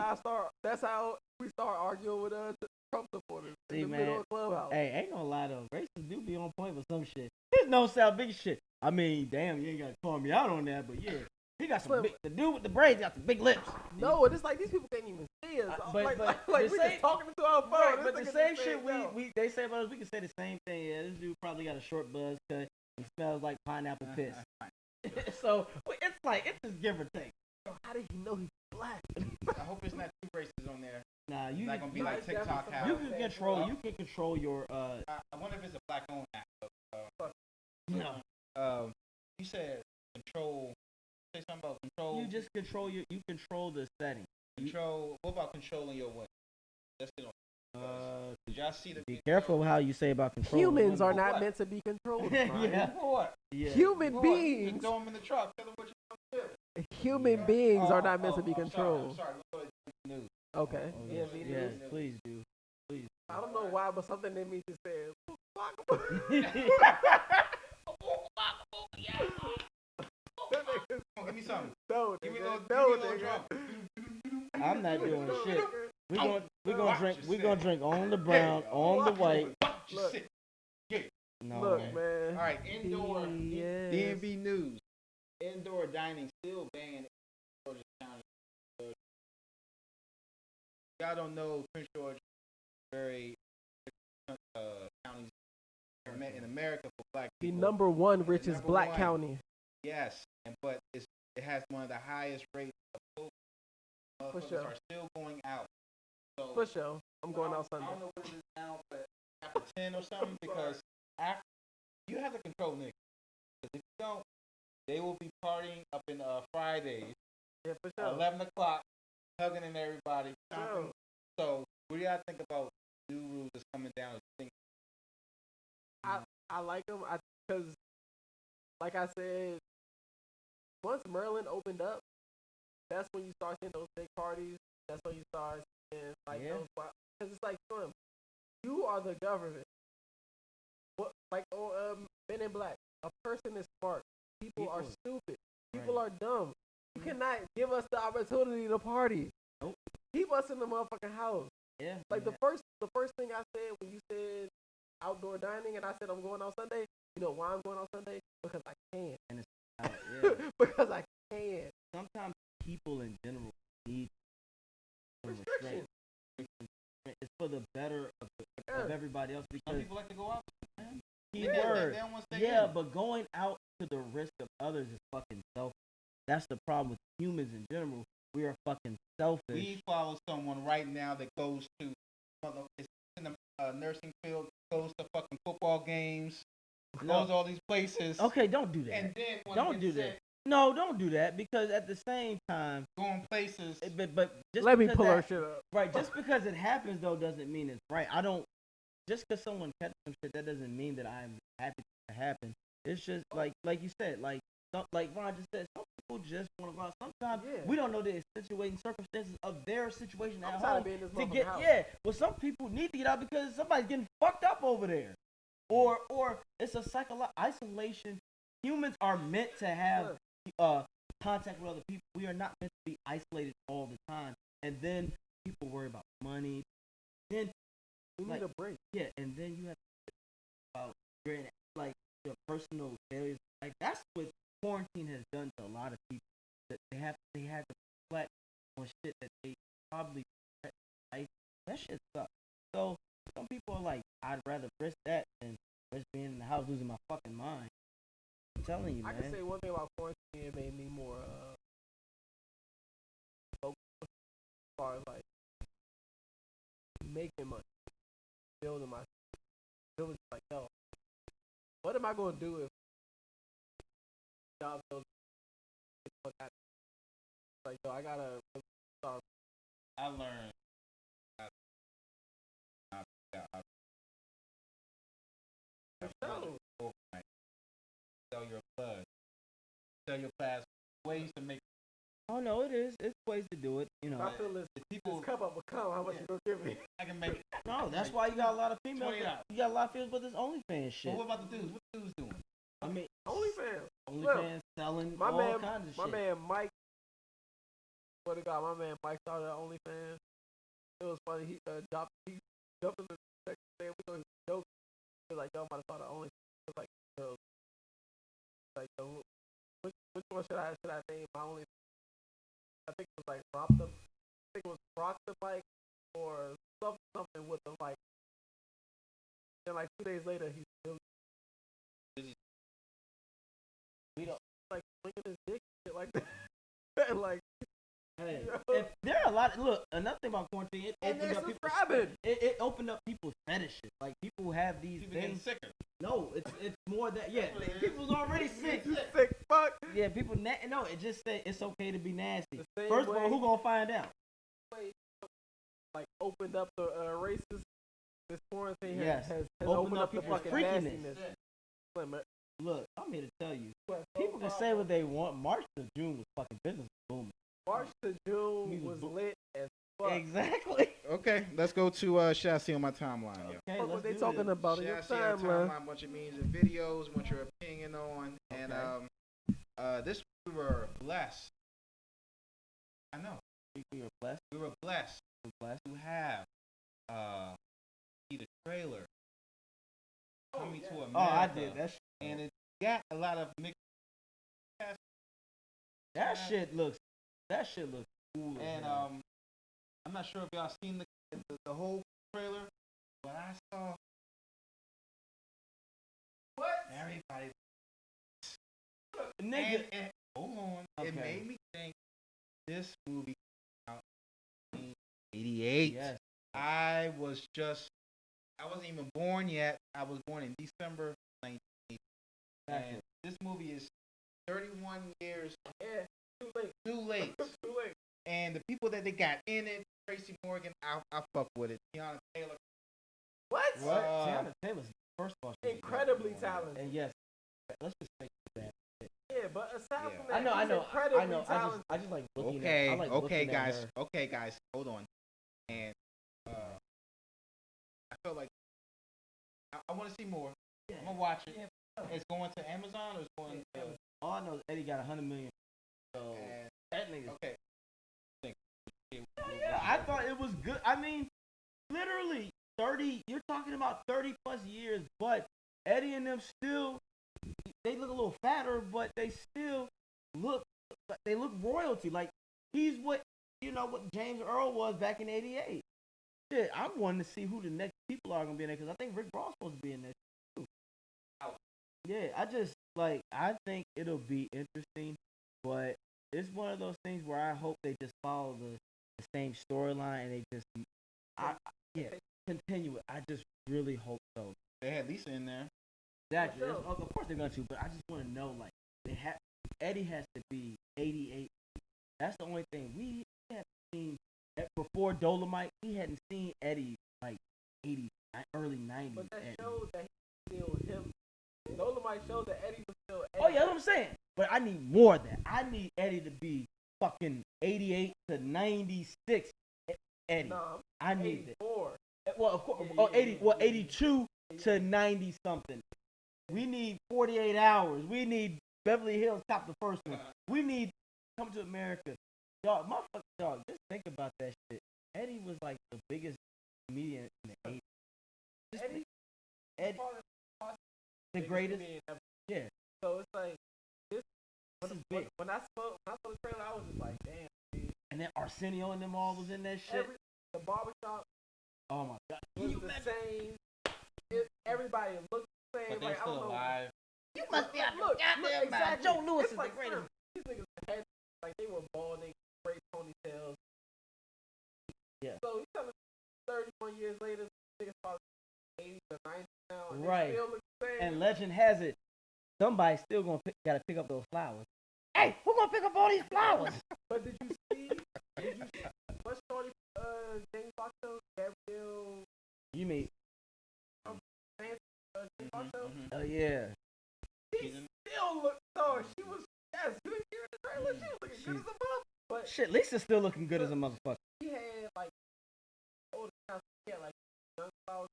how we start arguing with Trump supporters in the middle of Clubhouse. Hey, ain't gonna lie though, racists do be on point with some shit. His nose sound big shit. I mean, damn, you ain't gotta call me out on that, but yeah. He got some big, the dude with the braids got some big lips. No, it's like these people can't even see us. Like we just talking into our phone. Right, but the same shit they say about us, we can say the same thing. Yeah, this dude probably got a short buzz cut and smells like pineapple piss. So it's like it's just give or take. How did he know he's black? I hope it's not too racist on there. Nah, you not gonna be like TikTok. How you can control your. I wonder if it's a black owned app. No. You said control. Say something about control. You just control you control the setting. Control. What about controlling your what? That's it. Did y'all see the? Be careful how you say about control. Humans are not meant to be controlled. Yeah. What? Yeah. Human beings. Just throw them in the truck. Tell them what you want to do. Human beings are not meant to be controlled. I'm sorry. Let's go to news. Okay. Yes, please do. Please. I don't know why, but something in me just said. Give me something. No, give me a nigga. little drum. I'm not doing shit. We gonna drink on the brown, on the white. Look, No, look, man. man. All right, indoor DMV news. Indoor dining still banned in Georgia County. Y'all don't know Prince George, very counties in America for black The people. number one richest black county. Yes, but it has one of the highest rates of COVID. For sure. Are still going out. So, For sure. I'm going out Sunday. I don't know what it is now, but after 10 or something, because after you have to control niggas. Because if you don't, they will be partying up in Fridays. Yeah, for sure. 11 o'clock, hugging in everybody. Sure. So, what do y'all think about new rules that's coming down? I like them because, like I said, once Maryland opened up, that's when you start seeing those big parties. That's when you start seeing those. Because it's like, you are the government. What, like Men in Black, a person is smart. People are stupid. People are dumb. You cannot give us the opportunity to party. Nope. Keep us in the motherfucking house. Yeah. Like the first thing I said when you said outdoor dining, and I said I'm going on Sunday. You know why I'm going on Sunday? Because I can. And it's because I can. Sometimes people in general need Restriction. It's for the better of everybody else because some people like to go out. Man. Keyword. They don't want to stay in. But going out to the risk of others is fucking selfish. That's the problem with humans in general. We are fucking selfish. We follow someone right now that goes to, it's in the nursing field, goes to fucking football games, goes to all these places. Okay, don't do that. And then don't do that. No, don't do that because at the same time, going places. But just let me pull her shit up. Right, just because it happens though doesn't mean it's right. I don't. Just because someone catches some shit, that doesn't mean that I'm happy to happen. It's just like you said, like Ron just said, some people just want to go out. Sometimes we don't know the situating circumstances of their situation at home to get house. Well, some people need to get out because somebody's getting fucked up over there, or it's a psychological isolation. Humans are meant to have contact with other people. We are not meant to be isolated all the time. And then people worry about money. Then we need a break. Yeah, and then you have to about your personal failures. Like that's what quarantine has done to a lot of people. That they had to reflect on shit that they probably like. That shit sucks. So some people are like, I'd rather risk that than risk being in the house losing my fucking mind. I'm telling you, man. I can say one thing about quarantine. It made me more focused as far as like making money, building my like, yo, what am I gonna do if job goes like, yo, I gotta start. I learned sell your blood, sell your plasma. Ways to make. Oh no, it is. It's ways to do it. You know, I feel this cup up will come. How much you gonna give me? I can make it. No, that's why you got a lot of females. You got a lot of females with this OnlyFans shit. Well, what about the dudes? What the dudes doing? I mean, OnlyFans selling my all man, kinds of shit. My man Mike, what to God? My man Mike started OnlyFans. It was funny. He jumped in the next day. We thought he was joking. He was like, "Yo, I'm about to start an OnlyFans." It was like, which one should I name my OnlyFans? I think it was like Rock the Bike or something with the like. Then like 2 days later, he's still. We don't like swinging his dick shit like that. Like, hey, if there are a lot. Look, another thing about quarantine, it opened up people's fetishes. Like people have these things. Sicker. No, it's more that people's already sick. Sick fuck. Yeah, people. No, it just say it's okay to be nasty. First of all, who gonna find out? Like opened up the races. This quarantine has opened up the fucking freakiness. Nastiness. Look, I'm here to tell you. People can say what they want. March to June was fucking business booming. March to June was lit as fuck. Exactly. Okay, let's go to Chassis on my timeline. Okay, what they talking about in your timeline? Bunch of memes and videos, what your opinion on, and this we were blessed. I know. We were blessed. We were blessed. To have the trailer coming to America. Oh, I did. And it got a lot of mixed. That shit looks cool. And I'm not sure if y'all seen the whole trailer, but I saw everybody. Nigga, and hold on. Okay. It made me think this movie out in 1988. Yes. I wasn't even born yet. I was born in December 1980. And this movie is 31 years too late. And the people that they got in it, Tracy Morgan, I fuck with it. Tiana Taylor. What? Tiana Taylor's first of all incredibly talented. And yes, let's just say that. Yeah, but aside from that, I know. I just like looking at. Okay, guys, hold on. And I felt like I want to see more. I'm gonna watch it. It's going to Amazon or it's going to. All I know is Eddie got 100 million. So that nigga. Okay. Yeah, I thought it was good. I mean, literally 30. You're talking about 30 plus years, but Eddie and them still, they look a little fatter, but they still look royalty. Like he's what James Earl was back in '88. Shit, I'm wanting to see who the next people are gonna be in there because I think Rick Ross supposed to be in there too. Yeah, I think it'll be interesting, but it's one of those things where I hope they just follow the same storyline and they just continue it. I just really hope so. They had Lisa in there. Exactly. Of course they're going to, but I just want to know, like, Eddie has to be 88. That's the only thing. We haven't seen, before Dolomite, we hadn't seen Eddie, like, 80, early 90s. But that Eddie. showed that he was still him. Dolomite showed that Eddie was still Eddie. Oh, yeah, that's what I'm saying. But I need more of that. I need Eddie to be fucking 88 to 96 Eddie. No, I need 84. that. Well, of course, 82 to 90 something. We need 48 hours. We need Beverly Hills Cop the first one. We need Come to America. Dog, motherfucker, dog, just think about that shit. Eddie was like the biggest comedian in the 80s. Eddie, the greatest. Yeah. So it's like this. This is big. When I saw the trailer, I was just like, damn. Dude. And then Arsenio and them all was in that shit. The barbershop. Oh my god. Was the same. Everybody looked the same. But they're like, still alive. You must be out the look, goddamn exactly. mind. Joe Lewis It's is like the greatest. These niggas had, like, they were balding, straight ponytails. Yeah. So you tell me 31 years later, niggas probably 80 to 90 now, and right. They still look the same. And legend has it, somebody's still gotta pick up those flowers. Hey, who gonna pick up all these flowers? But did you see what's shorty James Fox show? Gabrielle. You mean? James Fox show? Oh yeah. She still looked. So she was. Yes, you didn't hear the trailer. She was looking good as a mother. But Shit, Lisa's still looking good as a motherfucker. she had like older times. She had like young flowers.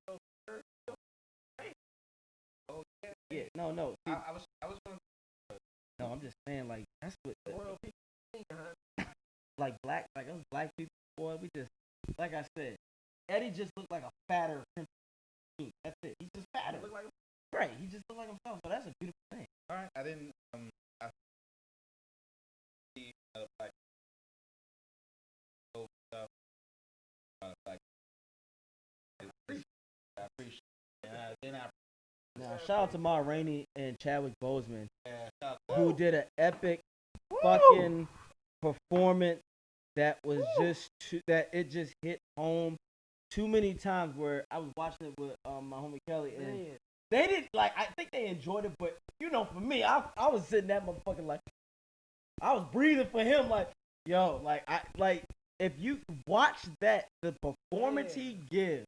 Yeah, no. See, I was going. no, I'm just saying, like, that's what Royal people. like us black people, boy, we just, like I said, Eddie just looked like a fatter Prince. That's it. He's just fatter. Look like Right. He just looked like himself. So that's a beautiful thing. All right. I didn't. I see like stuff. Like I appreciate. Then I. Now, shout out to Ma Rainey and Chadwick Boseman, Who who did an epic fucking performance that was that it just hit home too many times. Where I was watching it with my homie Kelly, and they didn't like. I think they enjoyed it, but for me, I was sitting that motherfucking like, I was breathing for him, like, yo, like if you watch that, the performance he gives.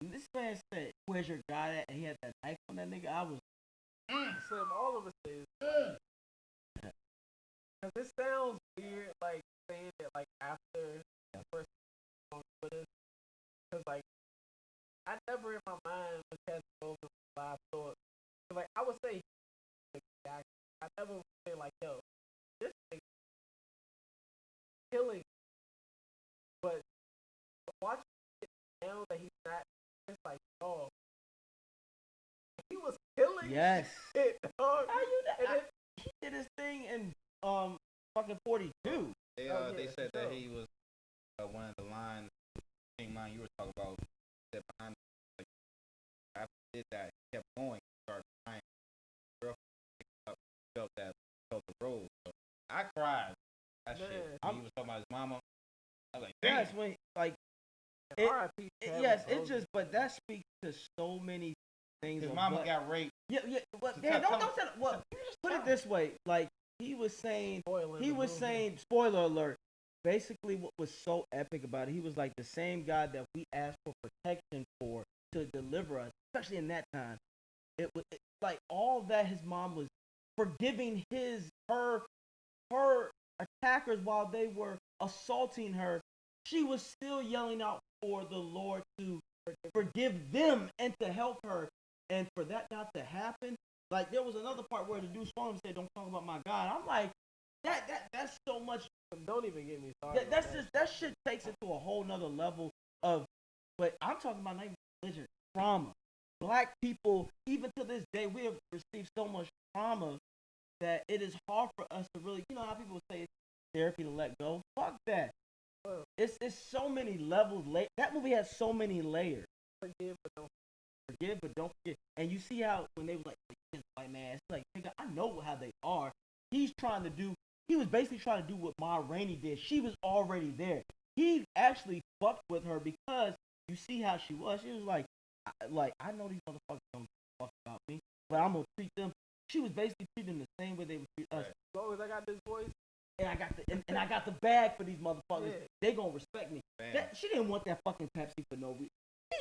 This man said, "Where's your guy at?" And he had that knife on that nigga. I was. Slim, all of us is. Because it sounds weird, like, saying it, like, after the first song with us. Because, like, I never in my mind was Chadwick Boseman live thought. Like, I would say, I never would say, like, yo, this thing killing. But watching it now that he's not, it's like, oh, he was killing Yes. shit, dog. How you And then, he did his thing in fucking 42. They said that he was one of the lines, same line you were talking about. That behind, like, after he did that, he kept going, started crying. Girlfriend felt the road. So I cried. That shit. When he was talking about his mama. I was like, damn. Yes, when like. It just, but that speaks to so many things. His mama got raped. Yeah. But don't say that. Well, just put it this way. Like he was saying, spoiler alert. Basically, what was so epic about it, he was like the same God that we asked for protection for to deliver us, especially in that time. It was like all that his mom was forgiving her attackers while they were assaulting her. She was still yelling out for the Lord to forgive them and to help her. And for that not to happen, like there was another part where the dude swung and said, "Don't talk about my God." I'm like, that's so much. Don't even get me started. That shit takes it to a whole nother level of. But I'm talking about not even religion, trauma, black people, even to this day, we have received so much trauma that it is hard for us to really, you know how people say it's therapy to let go? Fuck that. It's so many levels. That movie has so many layers. Forgive but don't forget. And you see how when they was like, white man, it's like, nigga, I know how they are. He was basically trying to do what Ma Rainey did. She was already there. He actually fucked with her because you see how she was. She was like, I know these motherfuckers don't fuck about me, but I'm gonna treat them. She was basically treating them the same way they would treat us. As long as I got this voice, and I got the bag for these motherfuckers, yeah. They gonna respect me. She didn't want that fucking Pepsi for no reason.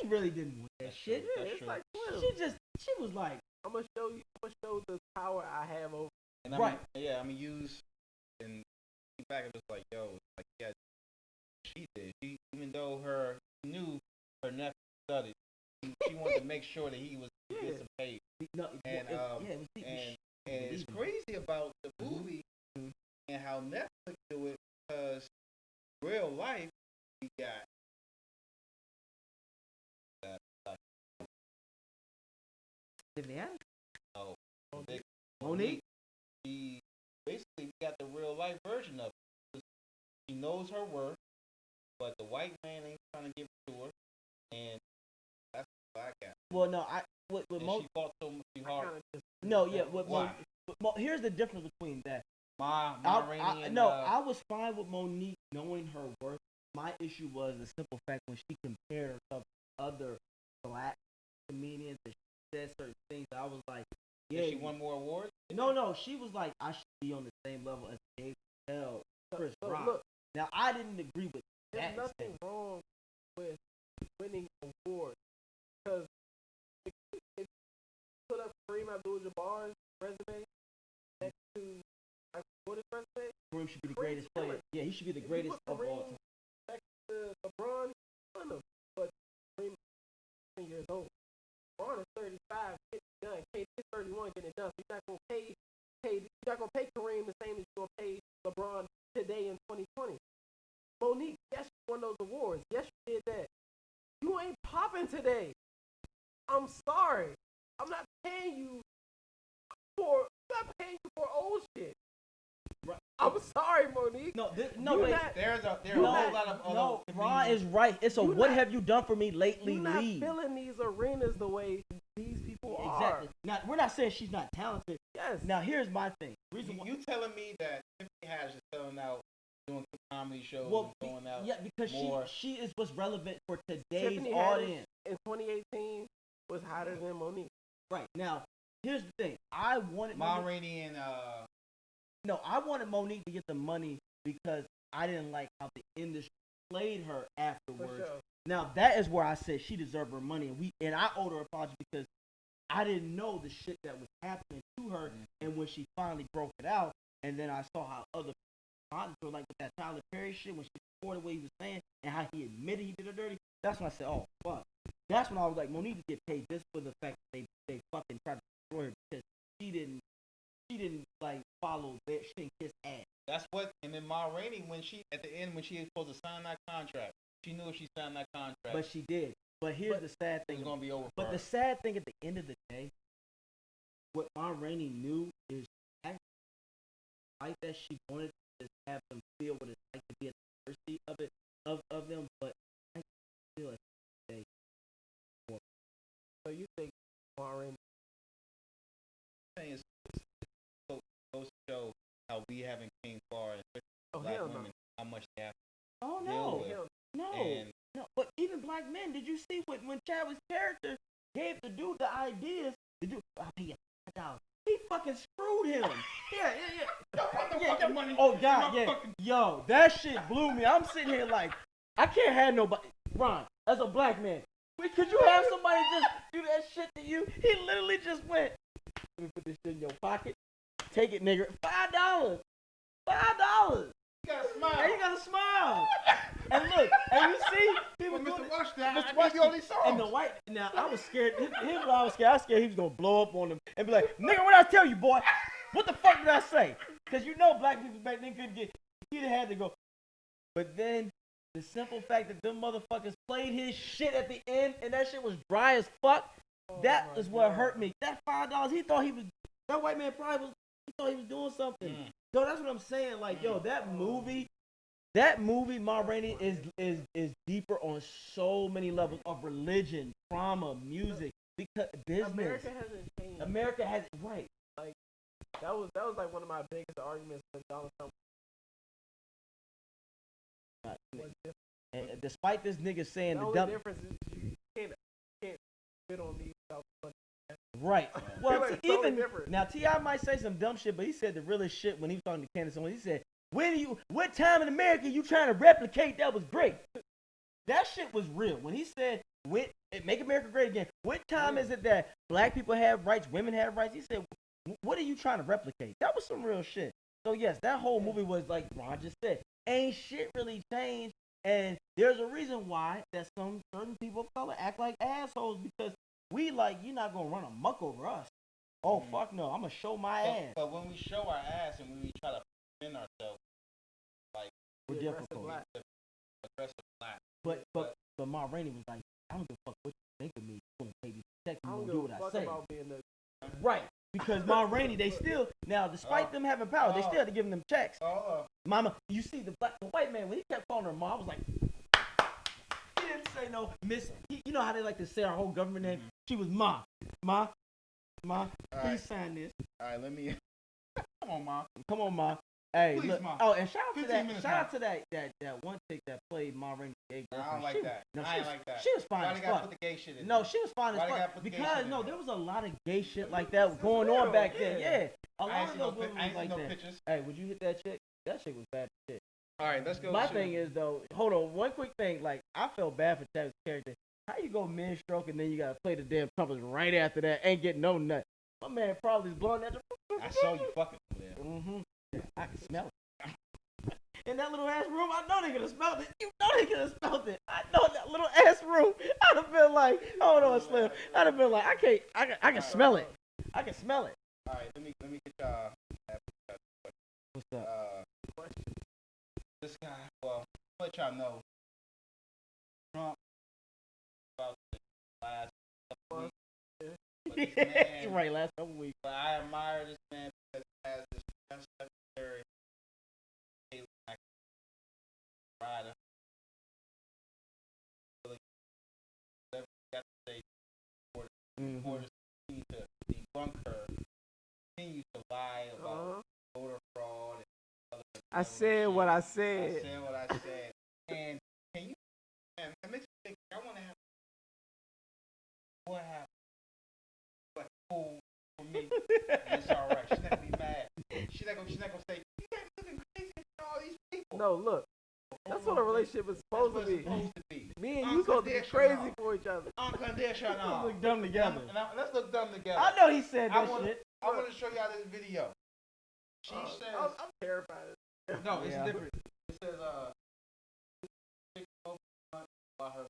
She really didn't want that shit. Yeah, it's like she was like, I'm gonna show the power I have over. And I'm gonna use and back it was like, yo, like yeah, she did. She even though she knew her nephew studied, she wanted to make sure that he was get some paid. And it's crazy about the movie and how Netflix do it because real life we got. Oh, Monique. She basically got the real life version of it. She knows her worth, but the white man ain't trying to give it to her, and that's what I got. Well, no, she fought so much hard. No, yeah. Here's the difference between that. I was fine with Monique knowing her worth. My issue was the simple fact when she compared herself to other black comedians and she said certain things. I was like, yeah. Did she won more awards? No. She was like, I should be on the same level as Dave Chappelle, Chris Rock. Look, now, I didn't agree with that. There's nothing wrong with winning awards because if you put up Kareem Abdul-Jabbar's resume next to what is resume? Kareem should be the greatest player. Yeah, he should be the greatest of all time. Next to LeBron, but Kareem is 10 years old. LeBron is 35, getting it done. KD is 31, getting it done. So you're not gonna pay Kareem the same as you're gonna pay LeBron today in 2020. Monique, yes, you won those awards. Yes, you did that. You ain't popping today. I'm sorry. I'm not paying you for old shit. Right. I'm sorry, Monique. There's a whole lot of Ron is right. It's a what have you done for me lately? You're not filling these arenas the way these people are. Exactly. Now we're not saying she's not talented. Yes. Now here's my thing. You telling me that Tiffany Haddish is selling out, doing comedy shows, going out? Yeah, because she is what's relevant for today's Tiffany audience. Haddish in 2018 was hotter than Monique. Right. Now here's the thing. I wanted Rainey and No, I wanted Monique to get the money because I didn't like how the industry played her afterwards. Sure. Now that is where I said she deserved her money, and I owed her an apology because I didn't know the shit that was happening to her, and when she finally broke it out, and then I saw how other people like with that Tyler Perry shit when she reported what he was saying and how he admitted he did her dirty. That's when I said, oh fuck. That's when I was like, Monique to get paid this for the fact that they fucking tried to destroy her because she didn't like follow that. She didn't kiss ass. That's what. And then Ma Rainey, when she at the end when she was supposed to sign that contract, she knew if she signed that contract. But she did. But here's the sad thing. It's gonna be over. But the sad thing at the end of the day, what Ma Rainey knew is like that she wanted to just have them feel what it's like to be at the mercy of it of them. But I feel like they. So you think Ma Rainey? Is goes to show how we haven't came far, and black women, how much they have to deal with. No. But even black men, did you see when Chadwick's character gave the dude the ideas? The dude, I'll pay you $5. He fucking screwed him. Yeah. Money. Oh God, yeah. Yo, that shit blew me. I'm sitting here like, I can't have nobody. Ron, as a black man, could you have somebody just do that shit to you? He literally just went, let me put this shit in your pocket. Take it, nigga. $5. $5. You gotta smile. And you gotta smile. And look, and you see people doing Mr. Washington, Mr. I give you all these songs. And the white. Now I was scared. Here's what I was scared. I was scared he was gonna blow up on them and be like, "Nigga, what I tell you, boy? What the fuck did I say?" Because you know black people back then couldn't get. He'd have had to go. But then the simple fact that them motherfuckers played his shit at the end and that shit was dry as fuck. That is what hurt me. That $5, he thought he was. That white man probably was. He thought he was doing something. So that's what I'm saying. Like, yo, that movie, Ma Rainey is deeper on so many levels of religion, trauma, music, because business. America hasn't changed. America has right. Like that was like one of my biggest arguments with Donald Trump. And despite this nigga saying the only difference is you can't fit on me without money. Right. Well, like, even totally now, T.I. might say some dumb shit, but he said the realest shit when he was talking to Candace Owens. He said, what time in America you trying to replicate? That was great. That shit was real. When he said, make America great again. What time is it that black people have rights, women have rights? He said, what are you trying to replicate? That was some real shit. So yes, that whole movie was like Ron just said, ain't shit really changed. And there's a reason why that some certain people of color act like assholes, because we like, you're not gonna run amok over us. Oh fuck no, I'm gonna show my ass. But when we show our ass and when we try to defend ourselves, like we're difficult. Aggressive black. But Ma Rainey was like, I don't give a fuck what you think of me. You're gonna pay me protect me. I don't do give what a fuck I say. about being the Right. Because Ma Rainey, they still now, despite them having power, they still had to give them checks. Mama, you see the white man when he kept calling her Ma, I was like, he didn't say no Miss. You know how they like to say our whole government name. She was Ma. Please sign this. All right, let me. Come on, Ma. Hey, please, look. Ma. Oh, and shout out to that. Minutes, Shout out to that one chick that played Ma Rainey's gay girlfriend. I don't like that. No, I ain't like that. She was fine as fuck. Put the gay shit in no, she was fine as fuck. Because no, there was a lot of gay shit like that going on back then. Yeah, a lot of those women was like that. Pictures. Hey, would you hit that chick? That chick was bad as shit. All right, let's go. My thing is though, hold on, one quick thing. Like, I felt bad for Travis' character. How you go mid-stroke and then you gotta play the damn trumpets right after that? Ain't getting no nut. My man probably is blowing that. I saw you fucking there. I can smell it. In that little ass room, I know they could have smelled it. You know they could have smelled it. I know that little ass room. I'd have been like, hold on, Slim. I'd have been like, I can smell it. I can smell it. All right, let me get y'all. What's up? This guy. Well, I'll let y'all know. Trump about the last couple weeks. Man, right, last couple weeks. But I admire this man because he has this defense secretary, rider. Whatever you got to say for the to debunk her, continue to lie about voter fraud and other. I said what I said. I said what I said. And can you? And it makes me think. I want to have. What happened? Like cool for me. It's all right. She's not gonna be mad. She's not gonna say you guys looking crazy for all these people. No, look. That's what a relationship is supposed to be. Me and you supposed to be crazy for each other. Let's look dumb together. Let's look dumb together. I know he said that shit. I want to show y'all this video. She says. I'm terrified. No, it's different. It says, about her.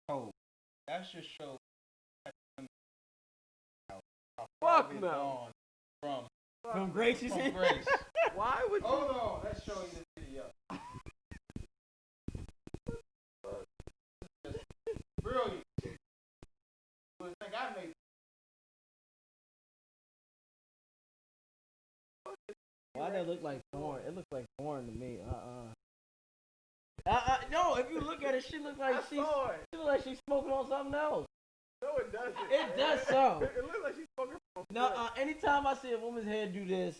Oh, that should show. Fuck no. From Grace, you said? Grace. Why would you? Hold on, let's show you this video. Brilliant. You would think I made. Why that look like porn? It looks like porn to me. No, if you look at it, she looks like she's smoking on something else. No, it doesn't. It does so. It looks like she's smoking from a No, foot. anytime I see a woman's head do this,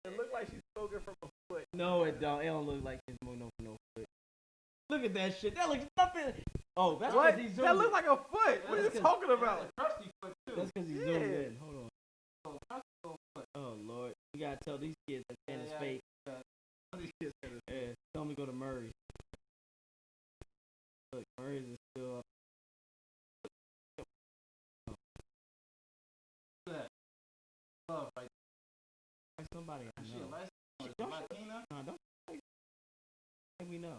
It looks like she's smoking from a foot. no, it don't. It don't look like she's smoking from no foot. Look at that shit. That looks nothing. Oh, that's what? because he's zoomed. That looks like a foot. What are you talking about? Trusty foot too. That's because he's zoomed in. Hold on. Oh Lord, we gotta tell these kids that Shannon's fake. These kids Yeah, tell me to go to Murray's. Look, Murray's is still up. love right Like somebody I She know. Latina? No, don't think we know.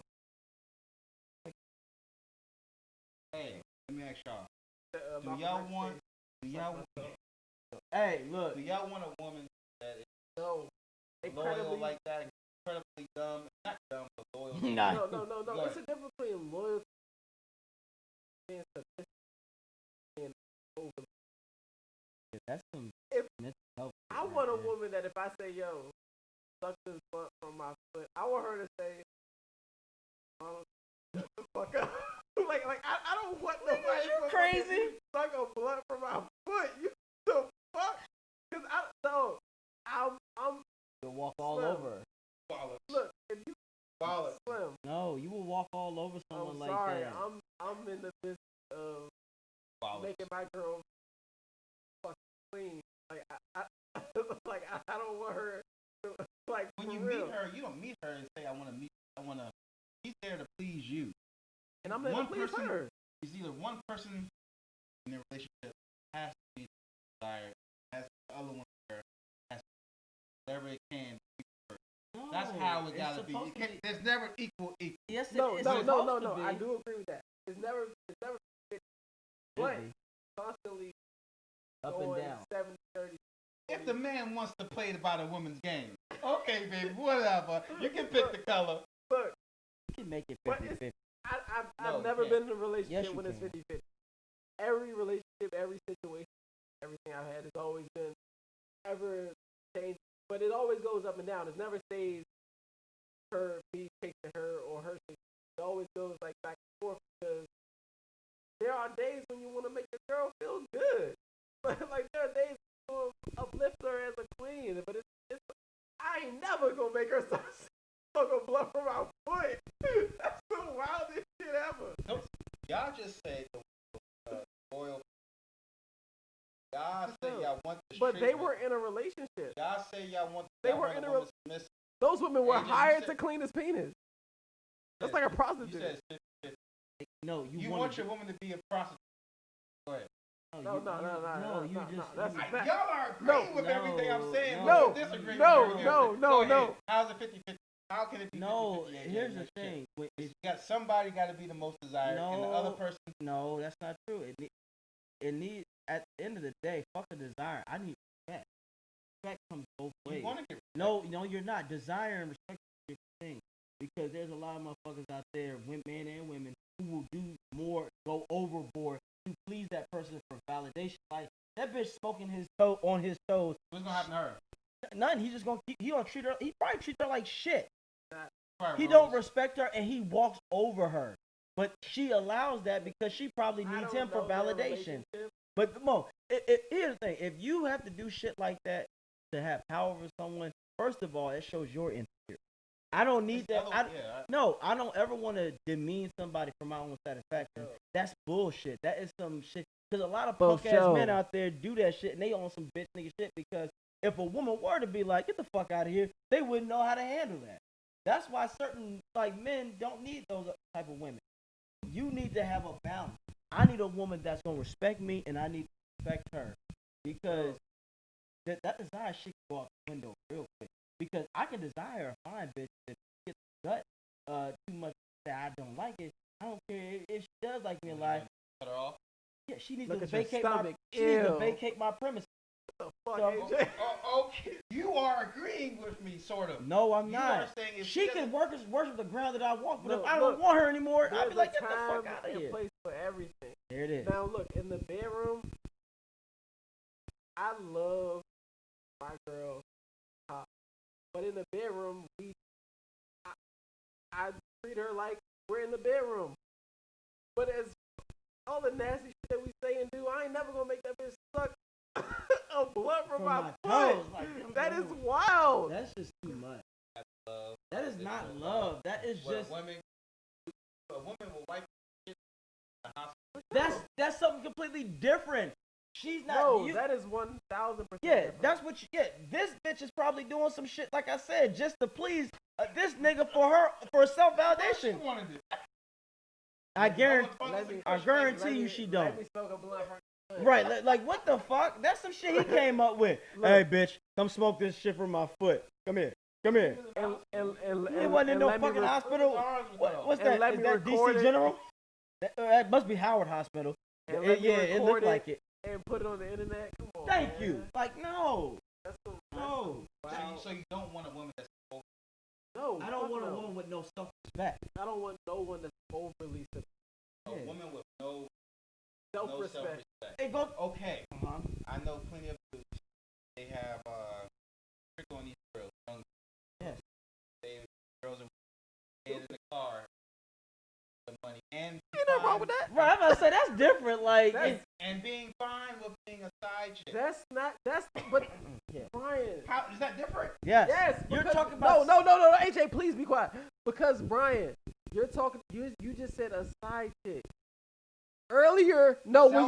Hey, let me ask y'all. Do Do y'all want? Hey, look. Do y'all want a woman that is No. loyal like that, incredibly dumb, not dumb, but loyal? Nah. No. It's a difference between loyalty and submission and That's some mental health. I want a woman that if I say, yo, suck this butt from my foot, I want her to say, shut the fuck up. like I don't want nobody to crazy. Suck a blood from my foot. You the fuck? Cause I'm You'll walk all Slim. over. Look, if you Slim. No, you will walk all over someone like sorry, that. I'm in the business of making my girl fucking clean. Like I don't want her to, like when you real. meet her, you don't meet her and say I want to. He's there to please you. And I'm there to please her. Is either one person in their relationship has to be desired, has the other one there, has to, whatever it can. No, that's how it gotta be. There's never equal. Yes, no. I do agree with that. It's never. But constantly up and down. 70-30. If the man wants to play by the woman's game, okay, baby, whatever. You can pick the color. Look, you can make it 50-50. I've never been in a relationship when it's 50-50. Every relationship, every situation, everything I've had has always been ever changing. But it always goes up and down. It never stays me chasing her or her chasing me. It always goes like back and forth because there are days when you want to make your girl feel good. But like there are days when you want to uplift her as a queen. But it's I ain't never gonna make her suck a blood from my foot. That's the wildest shit ever. Nope. Y'all just said the royal. Y'all say y'all want the But they were in a relationship. Y'all say y'all want. They were in a relationship. Those women were hired to clean his penis. That's like a prostitute. You said 50-50. No, you want your woman to be a prostitute. Go ahead. No. That's a fact. Y'all are agreeing with everything I'm saying. No. How's it 50-50? How can it be 50-50? No, here's the thing. Somebody got to be the most desired, and the other person. No, that's not true. It needs, at the end of the day, fuck the desire. I need respect. Respect comes both ways. You want to get respect. No, you're not. Desire and respect are different things. Because there's a lot of motherfuckers out there, men and women, who will do more, go overboard to please that person for validation. Like, that bitch smoking on his toes. What's going to happen to her? Nothing. He's just going to he don't treat her, he probably treats her like shit. Right, he don't respect her, and he walks over her. But she allows that because she probably needs him for validation. But Mo, here's the thing: if you have to do shit like that to have power over someone, first of all, it shows your insecurity. I don't need that. I don't ever want to demean somebody for my own satisfaction. That's bullshit. That is some shit. Because a lot of punk ass men out there do that shit, and they on some bitch nigga shit. Because if a woman were to be like, "Get the fuck out of here," they wouldn't know how to handle that. That's why certain men don't need those type of women. You need to have a balance. I need a woman that's gonna respect me, and I need to respect her, because that desire shit can go out the window real quick. Because I can desire a fine bitch that gets the gut too much that I don't like it. I don't care if she does like me in life. Cut her off. Yeah, she needs to vacate my. She needs to vacate my premises. What the fuck, AJ? Okay, you are agreeing with me, sort of. No, I'm not. She can worship the ground that I walk, but if I don't want her anymore, I'll be like, get the fuck out of here. There's a place for everything. There it is. Now look, in the bedroom, I love my girl hot, but in the bedroom, I treat her like we're in the bedroom. But as all the nasty shit that we say and do, I ain't never gonna make that bitch suck a blood from my foot. Like, that is wild. That's just too much. That's love. That is not love. That is just. A woman will wipe shit in the hospital. That's something completely different. She's not. No, that is 1,000%. Yeah, different. that's what. This bitch is probably doing some shit, like I said, just to please this nigga for self validation. I guarantee you she don't. Right, like what the fuck? That's some shit he came up with. Look, hey, bitch, come smoke this shit from my foot. Come here. It wasn't in no fucking hospital. What's that? Is that DC General? That must be Howard Hospital. Yeah, it looked like it. And put it on the internet. Come on. Thank you. Like, no. No. So you don't want a woman that's over. No. I don't want a woman with no self-respect. I don't want no one that's overly self-respect. A woman with no self-respect. Okay. I know plenty of they have trick on these girls. Yes. They girls are in the car. The money and ain't nothing wrong with that. Right, I'm about to say that's different. Like, and being fine with being a side chick. But yeah. Brian, How is that different? Yes. You're talking about no, AJ, please be quiet. Because Brian, you're talking. You just said a side chick. Earlier, when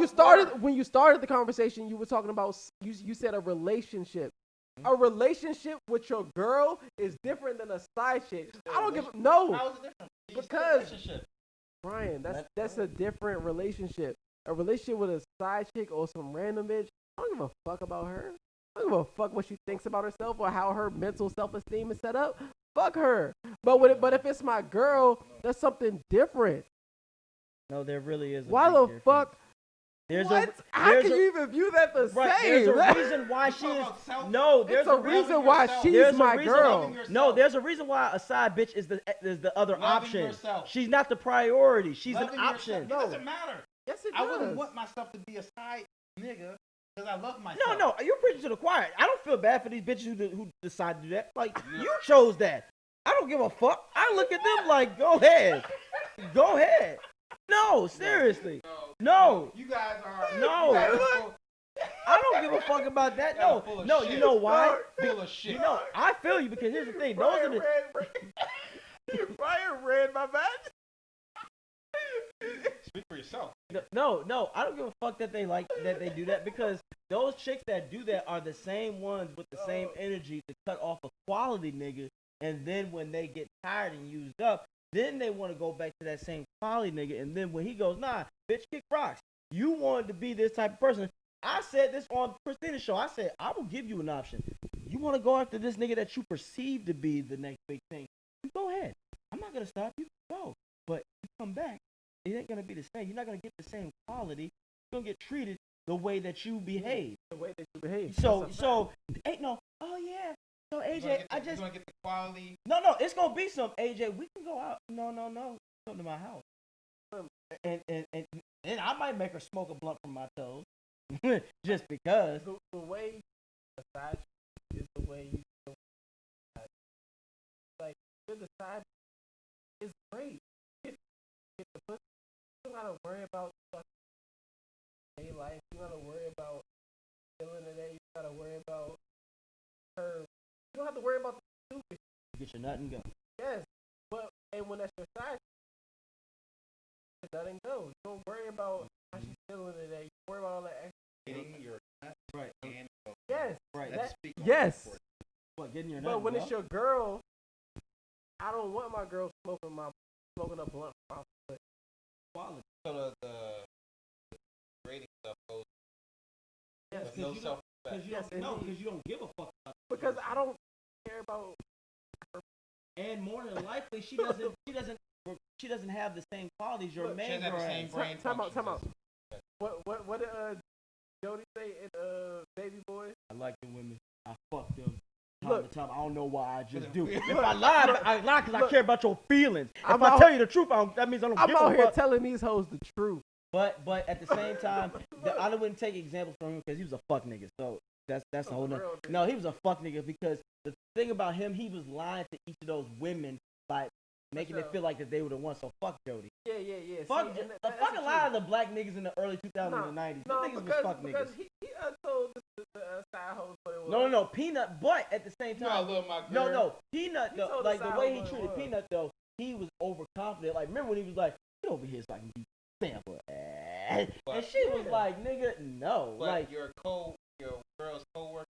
you started the conversation, you were talking about you said a relationship. A relationship with your girl is different than a side chick. I don't give no. How is it different? Because Brian, that's a different relationship. A relationship with a side chick or some random bitch. I don't give a fuck about her. I don't give a fuck what she thinks about herself or how her mental self-esteem is set up. Fuck her. But if it's my girl, that's something different. No, there really is. Why the fuck? How can you even view that the same? There's a reason why she is. No, there's a reason why she's my girl. No, there's a reason why a side bitch is the other option. Yourself. She's not the priority. She's loving an option. It doesn't matter. Yes, it I does. wouldn't want myself to be a side nigga because I love myself. No, you're preaching to the choir. I don't feel bad for these bitches who decide to do that. Like, you chose that. I don't give a fuck. I look at them like, go ahead. Go ahead. No, seriously. No. You guys are. No. I don't give a fuck about that. No. You know why? Full of shit. I feel you because here's the thing. Those are the. Brian read my mind. Speak for yourself. No, I don't give a fuck that they do that because those chicks that do that are the same ones with the same energy to cut off a quality nigga, and then when they get tired and used up, then they want to go back to that same quality nigga, and then when he goes, nah, bitch, kick rocks. You wanted to be this type of person. I said this on Christina's show. I said, I will give you an option. You want to go after this nigga that you perceive to be the next big thing, you go ahead. I'm not going to stop you. Go. But you come back, it ain't going to be the same. You're not going to get the same quality. You're going to get treated the way that you behave. The way that you behave. So ain't no, oh yeah. So AJ, you want to get the quality. No, it's gonna be some AJ. We can go out. No. Come to my house. And I might make her smoke a blunt from my toes, just because. The way a side is the way you feel. Like the side is great. Get the pussy. You don't gotta worry about fucking life. You gotta worry about feeling today. You gotta worry about her. You don't have to worry about the stupid. Get your nut and go. Yes, and when that's your side, nut and go. You don't worry about how she's feeling today. You worry about all that extra. Getting your nut right and go. Yes, right. Yes. What, getting your nut? But when it's your girl, I don't want my girl smoking a blunt from my foot. Quality. So the rating stuff goes. Yes, with no self. Because you don't give a fuck about it. Because I don't care about her. And more than likely, she doesn't have the same qualities your main girl has. Time out. What did Jody say in Baby Boy? I like the women. I fuck them. Look, time. I don't know why I just do. If I lie, I lie because I care about your feelings. If I tell you the truth, that means I don't give a fuck. I'm out here telling these hoes the truth. But at the same time, I wouldn't take examples from him because he was a fuck nigga. So that's a whole nother. No, he was a fuck nigga because the thing about him, he was lying to each of those women by making it feel like that they were the ones. So fuck Jody. Yeah. Fuck the fucking lie of the black niggas in the early 2000s and 90s. No, niggas because, was fuck because niggas. he told the side hoes what it was. No, Peanut. But at the same time, I love my girl. No, Peanut. Though, like the way he treated Peanut, though, he was overconfident. Like remember when he was like, "Get over here so I can be sample," and she was like, "Nigga, no." But like your girl's coworker.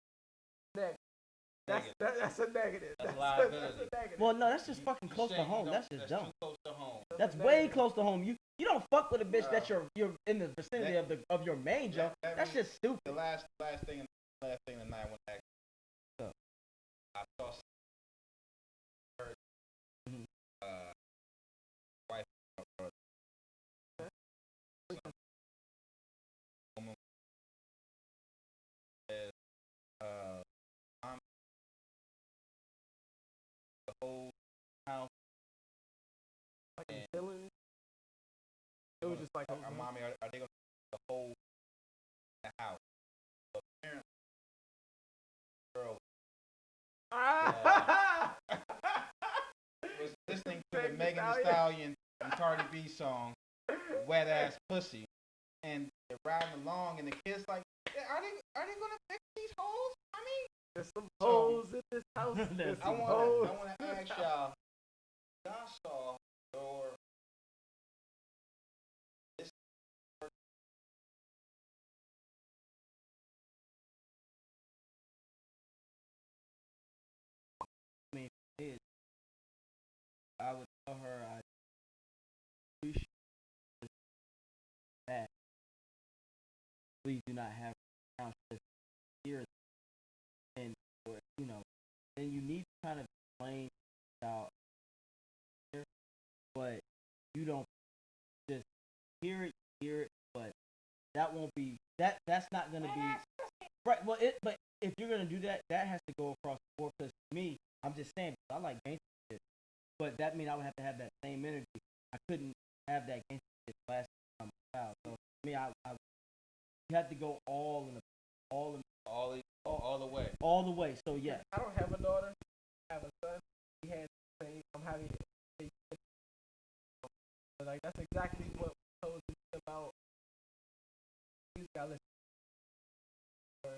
That's a negative. That's a liability. That's a negative. Well, no, that's just fucking close to home. That's just dumb. Too close to home. That's way close to home. You don't fuck with a bitch that you're in the vicinity of your main job. That's just stupid. The last thing tonight when I saw her wife woman says the whole house. Like feeling. It was just like, mommy, are they gonna the whole the house? But apparently, Thee Stallion and Cardi B song, Wet Ass Pussy. And they're riding along, and the kids like, are they gonna fix these holes? I mean, there's some holes in this house. I want to ask y'all saw your this I would tell her I appreciate that. Please do not have counselors here, and then you need to kind of explain about it, but you don't just hear it, but that won't be that's not gonna be right. Well, but if you're gonna do that, that has to go across the board. Because to me, I'm just saying, I like gangster shit, but that means I would have to have that same energy. I couldn't have that gangster shit last time I'm out. So to me, I you have to go all the way. So yeah. I don't have a daughter. I have a son. He had the same. I'm having like that's exactly what we told you about. These guys listen for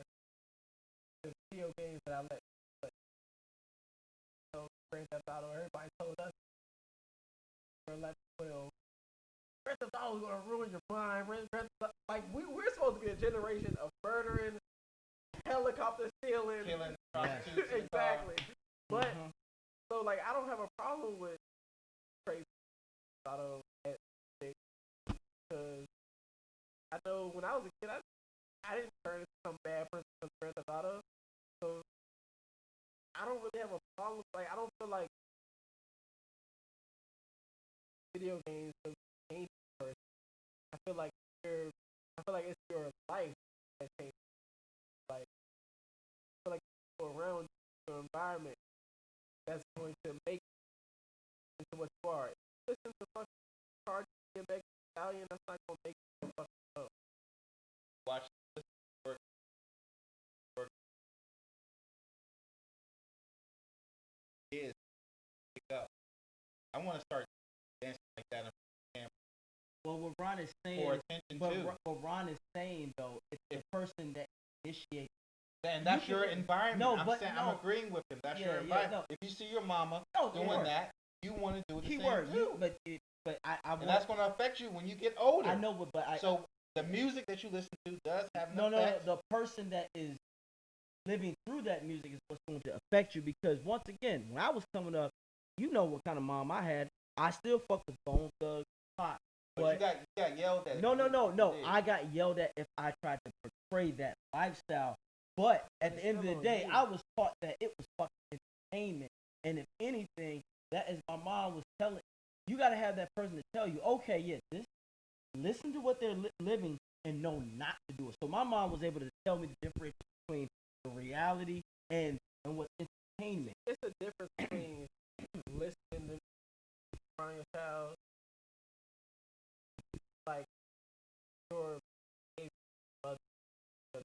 the video games that I let Grand Theft Auto. Everybody told us for 11, 12. Grand Theft Auto is gonna ruin your mind. Like we're supposed to be a generation of murdering, helicopter stealing, killing prostitutes. Exactly. But so like I don't have a problem with crazy auto because I know when I was a kid I didn't turn into some bad person from Grand Theft Auto, so I don't really have a problem. Like I don't feel like video games are changing person. I feel like it's your life that changes. Like I feel like people around your environment that's going to make you into what you are. Listen to fucking Cardi and Megan Thee Stallion. That's not gonna make you fucking up. Watch this work. Is pick up. I want to start dancing like that on camera. Well, what Ron is saying, what Ron is saying though, it's the person that initiates. And that's your environment. No, I'm agreeing with him. That's your environment. If you see your mama doing that, you want to do the same too. But and that's going to affect you when you get older. I know, so the music that you listen to does have an No. effect. The person that is living through that music is what's going to affect you. Because once again, when I was coming up, you know what kind of mom I had. I still fucked with Bone Thugs, Pop. But you got yelled at. No. I got yelled at if I tried to portray that lifestyle. But at the end of the day, I was taught that it was fucking entertainment. And if anything, that is my mom was telling. You got to have that person to tell you, okay, yes, listen to what they're living and know not to do it. So my mom was able to tell me the difference between the reality and what's entertainment. It's a difference between listening to crying a child, like your mother,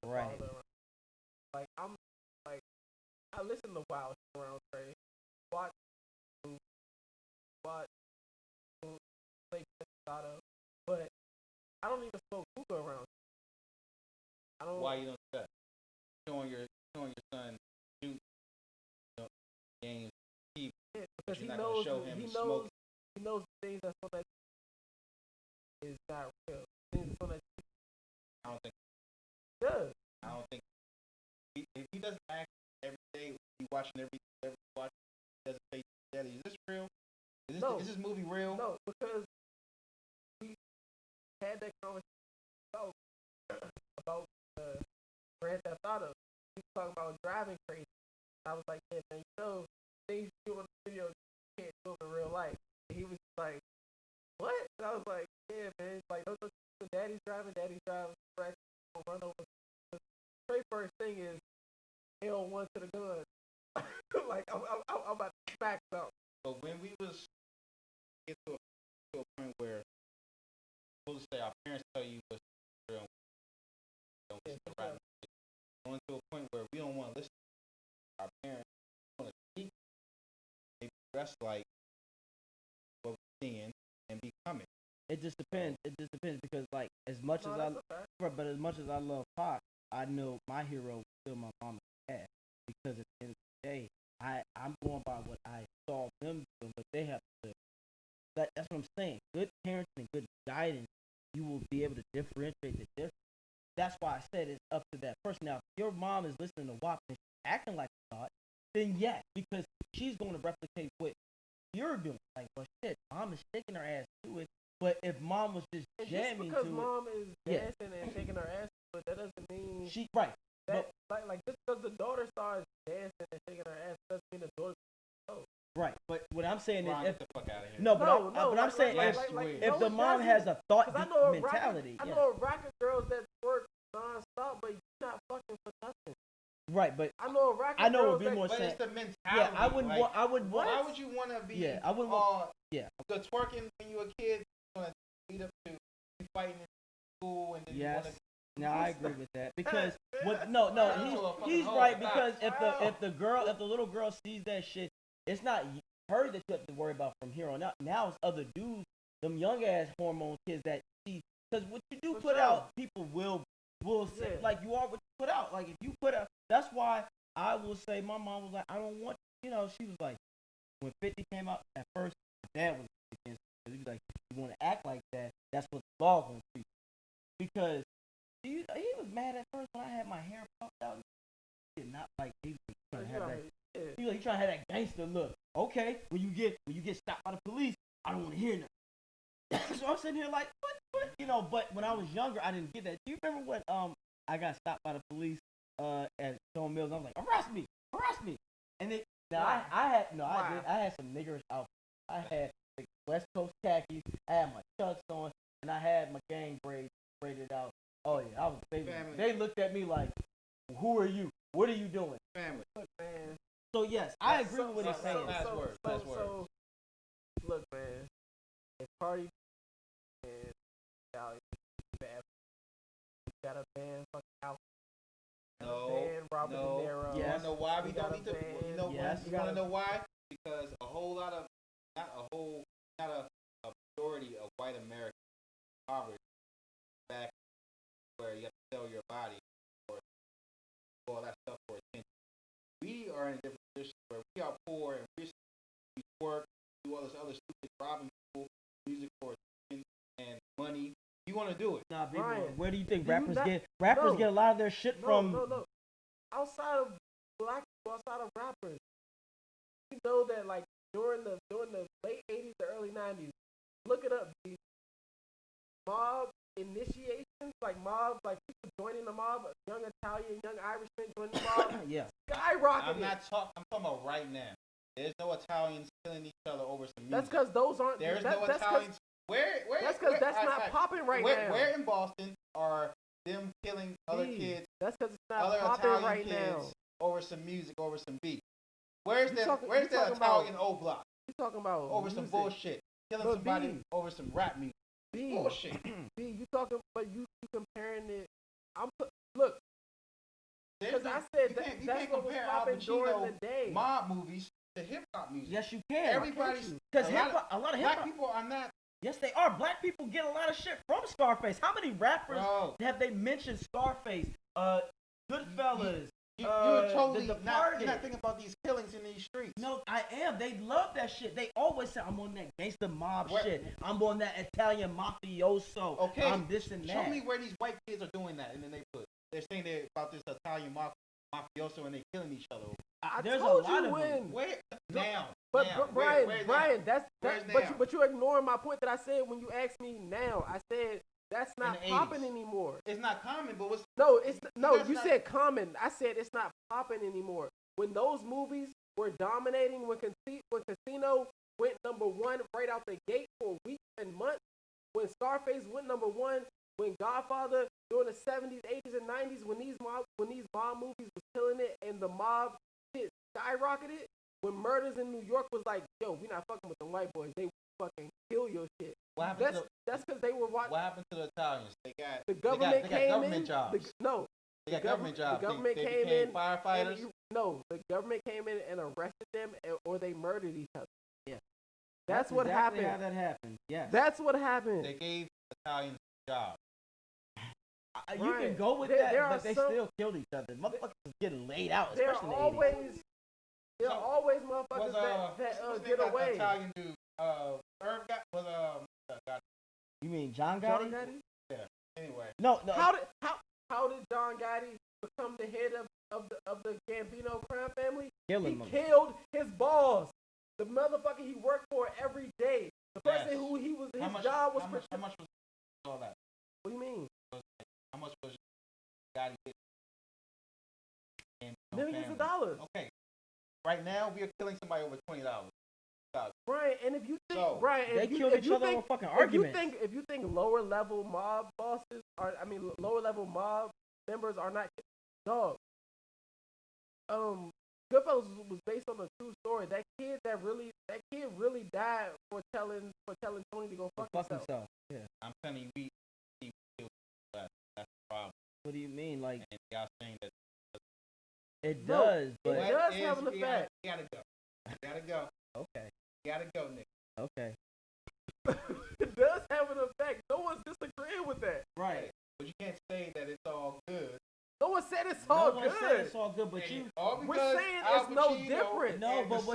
right. Like I listen to Wild around Trey, watch play Auto, but I don't even smoke hookah around. I don't. Why you don't do that? Showing your son shoot games. Because he knows things that's on that is not real. Things on that. I don't think. He does. I don't think. If he doesn't act every day, he watching every watch. Doesn't say, "Daddy, is this real? Is this movie real?" No, because we had that conversation about Grand Theft Auto. We were talking about driving crazy. I was like, "Yeah, man, things you do in the video, you can't do in real life." And he was like, "What?" And I was like, "Yeah, man. Like, those daddy's driving, run over." The very first thing is L1 to the gun. Like I'm about to smack something. But when we was get to a point where we'll say our parents tell you what's real, don't listen to right. Going to a point where we don't want to listen to our parents, we want to speak, maybe dress like what seeing and becoming. It just depends. It just depends because, like, as much as I love Pac, I know my hero is still my mom and dad, because at the end of the day, I'm going by what I saw them do, what they have to do. That's what I'm saying. Good parenting and good guidance, you will be able to differentiate the difference. That's why I said it's up to that person. Now, if your mom is listening to WAP and she's acting like a thought, then yes, because she's going to replicate what you're doing. Like, well, shit, mom is shaking her ass to it. But if mom was just jamming to it, because mom is dancing and shaking her ass, but that doesn't mean she right. That, like just because the daughter starts dancing and shaking her ass doesn't mean the daughter. Right, but what I'm saying Ron, is, get the fuck out of here. But I'm saying if the mom has a thought mentality, I know rocket girls that work non-stop, but you're not fucking for nothing. Right, but I know a rocket. I know what be more but saying. It's the mentality. Yeah, I would like, want. I would want. Why would you want to be? Yeah, I would want. Yeah, the twerking when you were a kid, you want to lead up to fighting in school, and then you want to. Now I agree with that because he's right because if the little girl sees that shit, it's not her that you have to worry about from here on out. Now it's other dudes, them young ass hormone kids that see, because what you do put out, people will say like you are what you put out. Like if you put out, that's why I will say my mom was like, I don't want, she was like, when 50 came out at first, my dad was against it. He was like, you want to act like that, that's what the law gonna treat you. Because he was mad at first when I had my hair puffed out. He did not like, he was trying to have that. He was trying to have that gangster look. Okay, when you get stopped by the police, I don't want to hear nothing. So I'm sitting here like, what? But when I was younger, I didn't get that. Do you remember when I got stopped by the police at Stone Mills? I was like, arrest me, and then I had some niggerish outfits. I had the West Coast khakis, I had my chucks on, and I had my gang braided out. Oh yeah, I was. They looked at me like, who are you? What are you doing? Family. Look, man. So yes, I agree with what he's saying. Last word. So, look, man. It's party and you got a band fucking out. Robert De Niro. You wanna know why we don't need to? You wanna know why? Because a whole lot of, not a majority of white Americans poverty back where you have to sell your body or all that stuff for attention. We are in a different position where we are poor and we work, do all this other stupid robbing people, music for attention and money. You want to do it? Nah, Brian, where do you think rappers get a lot of their shit from? No. Outside of black people, outside of rappers, you know that like during the late 80s to early 90s, look it up. Mob initiations, like people joining the mob, young Italian, young Irishman joining the mob. Yeah. Skyrocketed. I'm talking about right now. There's no Italians killing each other over some music. That's because those aren't. There's no Italians. That's because that's not popping right now. Where in Boston are them killing other kids? That's because it's not other popping Italian right kids now. Over some music, over some beat. Where's the Italian O Block? You talking about over some bullshit? Killing somebody over some rap music. Bullshit. You talking, but you comparing it. Look. Because I said that's what was popping during the day. Mob movies to hip hop music. Yes, you can. Everybody's because a lot of hip hop people are not. Yes, they are. Black people get a lot of shit from Scarface. How many rappers have they mentioned Scarface? Goodfellas. You're totally you're not thinking about these killings in these streets. No, I am. They love that shit. They always say, I'm on that gangster mob shit. I'm on that Italian mafioso. Okay. I'm this and that. Show me where these white kids are doing that, and then they're saying they're about this Italian mafioso and they're killing each other. There's a lot of them. Where now? But Brian, now? but you're ignoring my point that I said when you asked me now. I said that's not popping anymore. It's not common, but you said common. I said it's not popping anymore. When those movies were dominating, when Casino went number one right out the gate for weeks and months, when Scarface went number one, when Godfather during the 70s, 80s, and 90s, when these mob movies was killing it and the mob shit skyrocketed, when Murders in New York was like, yo, we not fucking with the white boys, they fucking kill your shit. That's because they were watching. What happened to the Italians? They got government jobs. They got government jobs. The government they came became in. Firefighters. The government came in and arrested them, or they murdered each other. Yeah. That's what exactly happened. How that happened? Yeah. That's what happened. They gave Italians a job. You can go with that, but they still killed each other. Motherfuckers was getting laid out, especially in the 80s. There are always motherfuckers that get away. Italian dude, Irv got. You mean John Gotti? Yeah. Anyway. No. How did John Gotti become the head of the Gambino crime family? He killed his boss, the motherfucker he worked for every day. The person who his job was. How much was all that? What do you mean? How much was Gotti getting? Millions of dollars. Okay. Right now, we are killing somebody over $20. Right, and if you think, they killed each other on fucking arguments. If you think lower level mob bosses lower level mob members are not, dog. Goodfellas was based on a true story. That kid really died for telling Tony to go fuck himself. Yeah. I'm telling you, we killed that. That's the problem. What do you mean, like? And y'all saying that it does, but it does have an effect. You gotta go. Okay. You gotta go, Nick. Okay. It does have an effect. No one's disagreeing with that. Right. But you can't say that it's all good. No one said it's all good. No one said it's all good, but we're saying it's no different. No, but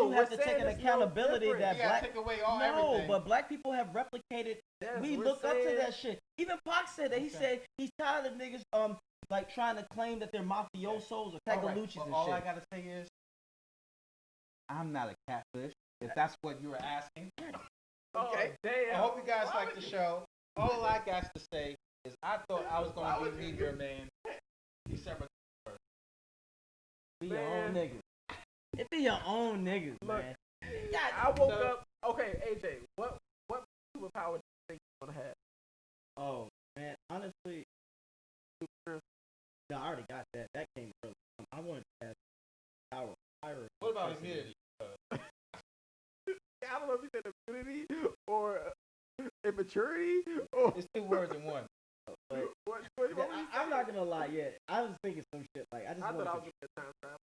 you have to take an accountability that but black people have replicated. Yes, we look up to that shit. Even Pac said that. He said he's tired of niggas like trying to claim that they're mafiosos or tagaluchis and all shit. I gotta say is, I'm not a catfish. If that's what you were asking. Okay. Damn. I hope you guys like the show. All I got to say is I thought I was going to be Meteor Man December 1st. Be your own niggas. It be your own niggas, man. I woke up. Okay, AJ, what superpower do you think you want to have? Oh, man, honestly, no, I already got that. That came early. I wanted to have power. What about immunity? I don't know if you said immunity or immaturity. Or it's 2 words in one. What I'm not gonna lie yet. I was thinking some shit like I thought I was gonna time travel.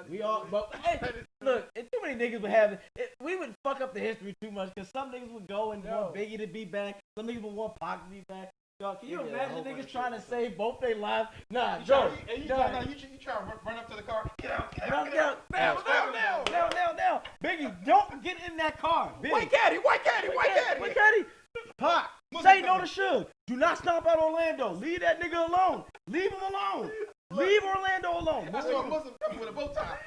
We all, but hey, look, if too many niggas would have it, we would fuck up the history too much because some niggas would go and want Biggie to be back. Some niggas would want Pac to be back. Dog, can you imagine niggas trying to save both their lives? Nah, Joe. You trying to run up to the car? Get out. Now. Biggie, don't get in that car. Biggie. White caddy. Pac, say no to Suge. Do not stomp out Orlando. Leave that nigga alone. Leave him alone. Leave Orlando alone. I saw a Muslim coming with a bow tie.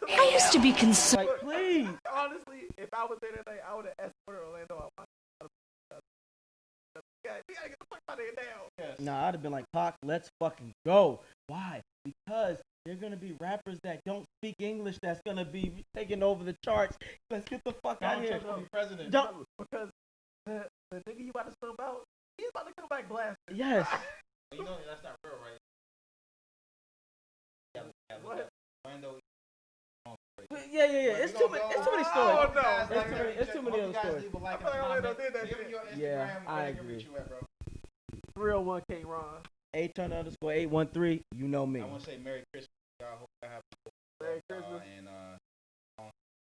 I used to be concerned. Like, please. Honestly, if I was there today, I would have escorted Orlando out. We gotta get the fuck out of here now. Yes. Nah, I'd have been like, Pac, let's fucking go. Why? Because they're gonna be rappers that don't speak English that's gonna be taking over the charts. Let's get the fuck out of here. Be president. Because the nigga you about to stomp out, he's about to come back blasted. Yes. You know that's not real, right? What? Orlando. Yeah. It's too many stories. Oh, no. It's too many other stories. I thought Orlando did that shit. Yeah, I agree. Real 1K Ron. A_813. You know me. I want to say Merry Christmas. I hope I have Merry Christmas. And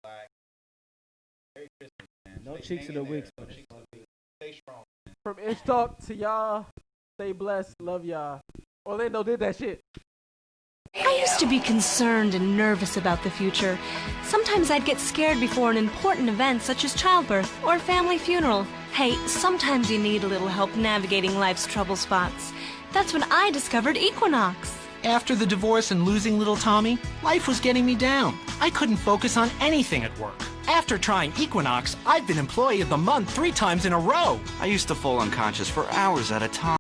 black. Merry Christmas, man. No cheeks of the weeks, but stay strong. Man. From Ishtalk to y'all, stay blessed. Love y'all. Orlando did that shit. I used to be concerned and nervous about the future. Sometimes I'd get scared before an important event such as childbirth or a family funeral. Hey, sometimes you need a little help navigating life's trouble spots. That's when I discovered Equinox. After the divorce and losing little Tommy, life was getting me down. I couldn't focus on anything at work. After trying Equinox, I've been Employee of the Month 3 times in a row. I used to fall unconscious for hours at a time.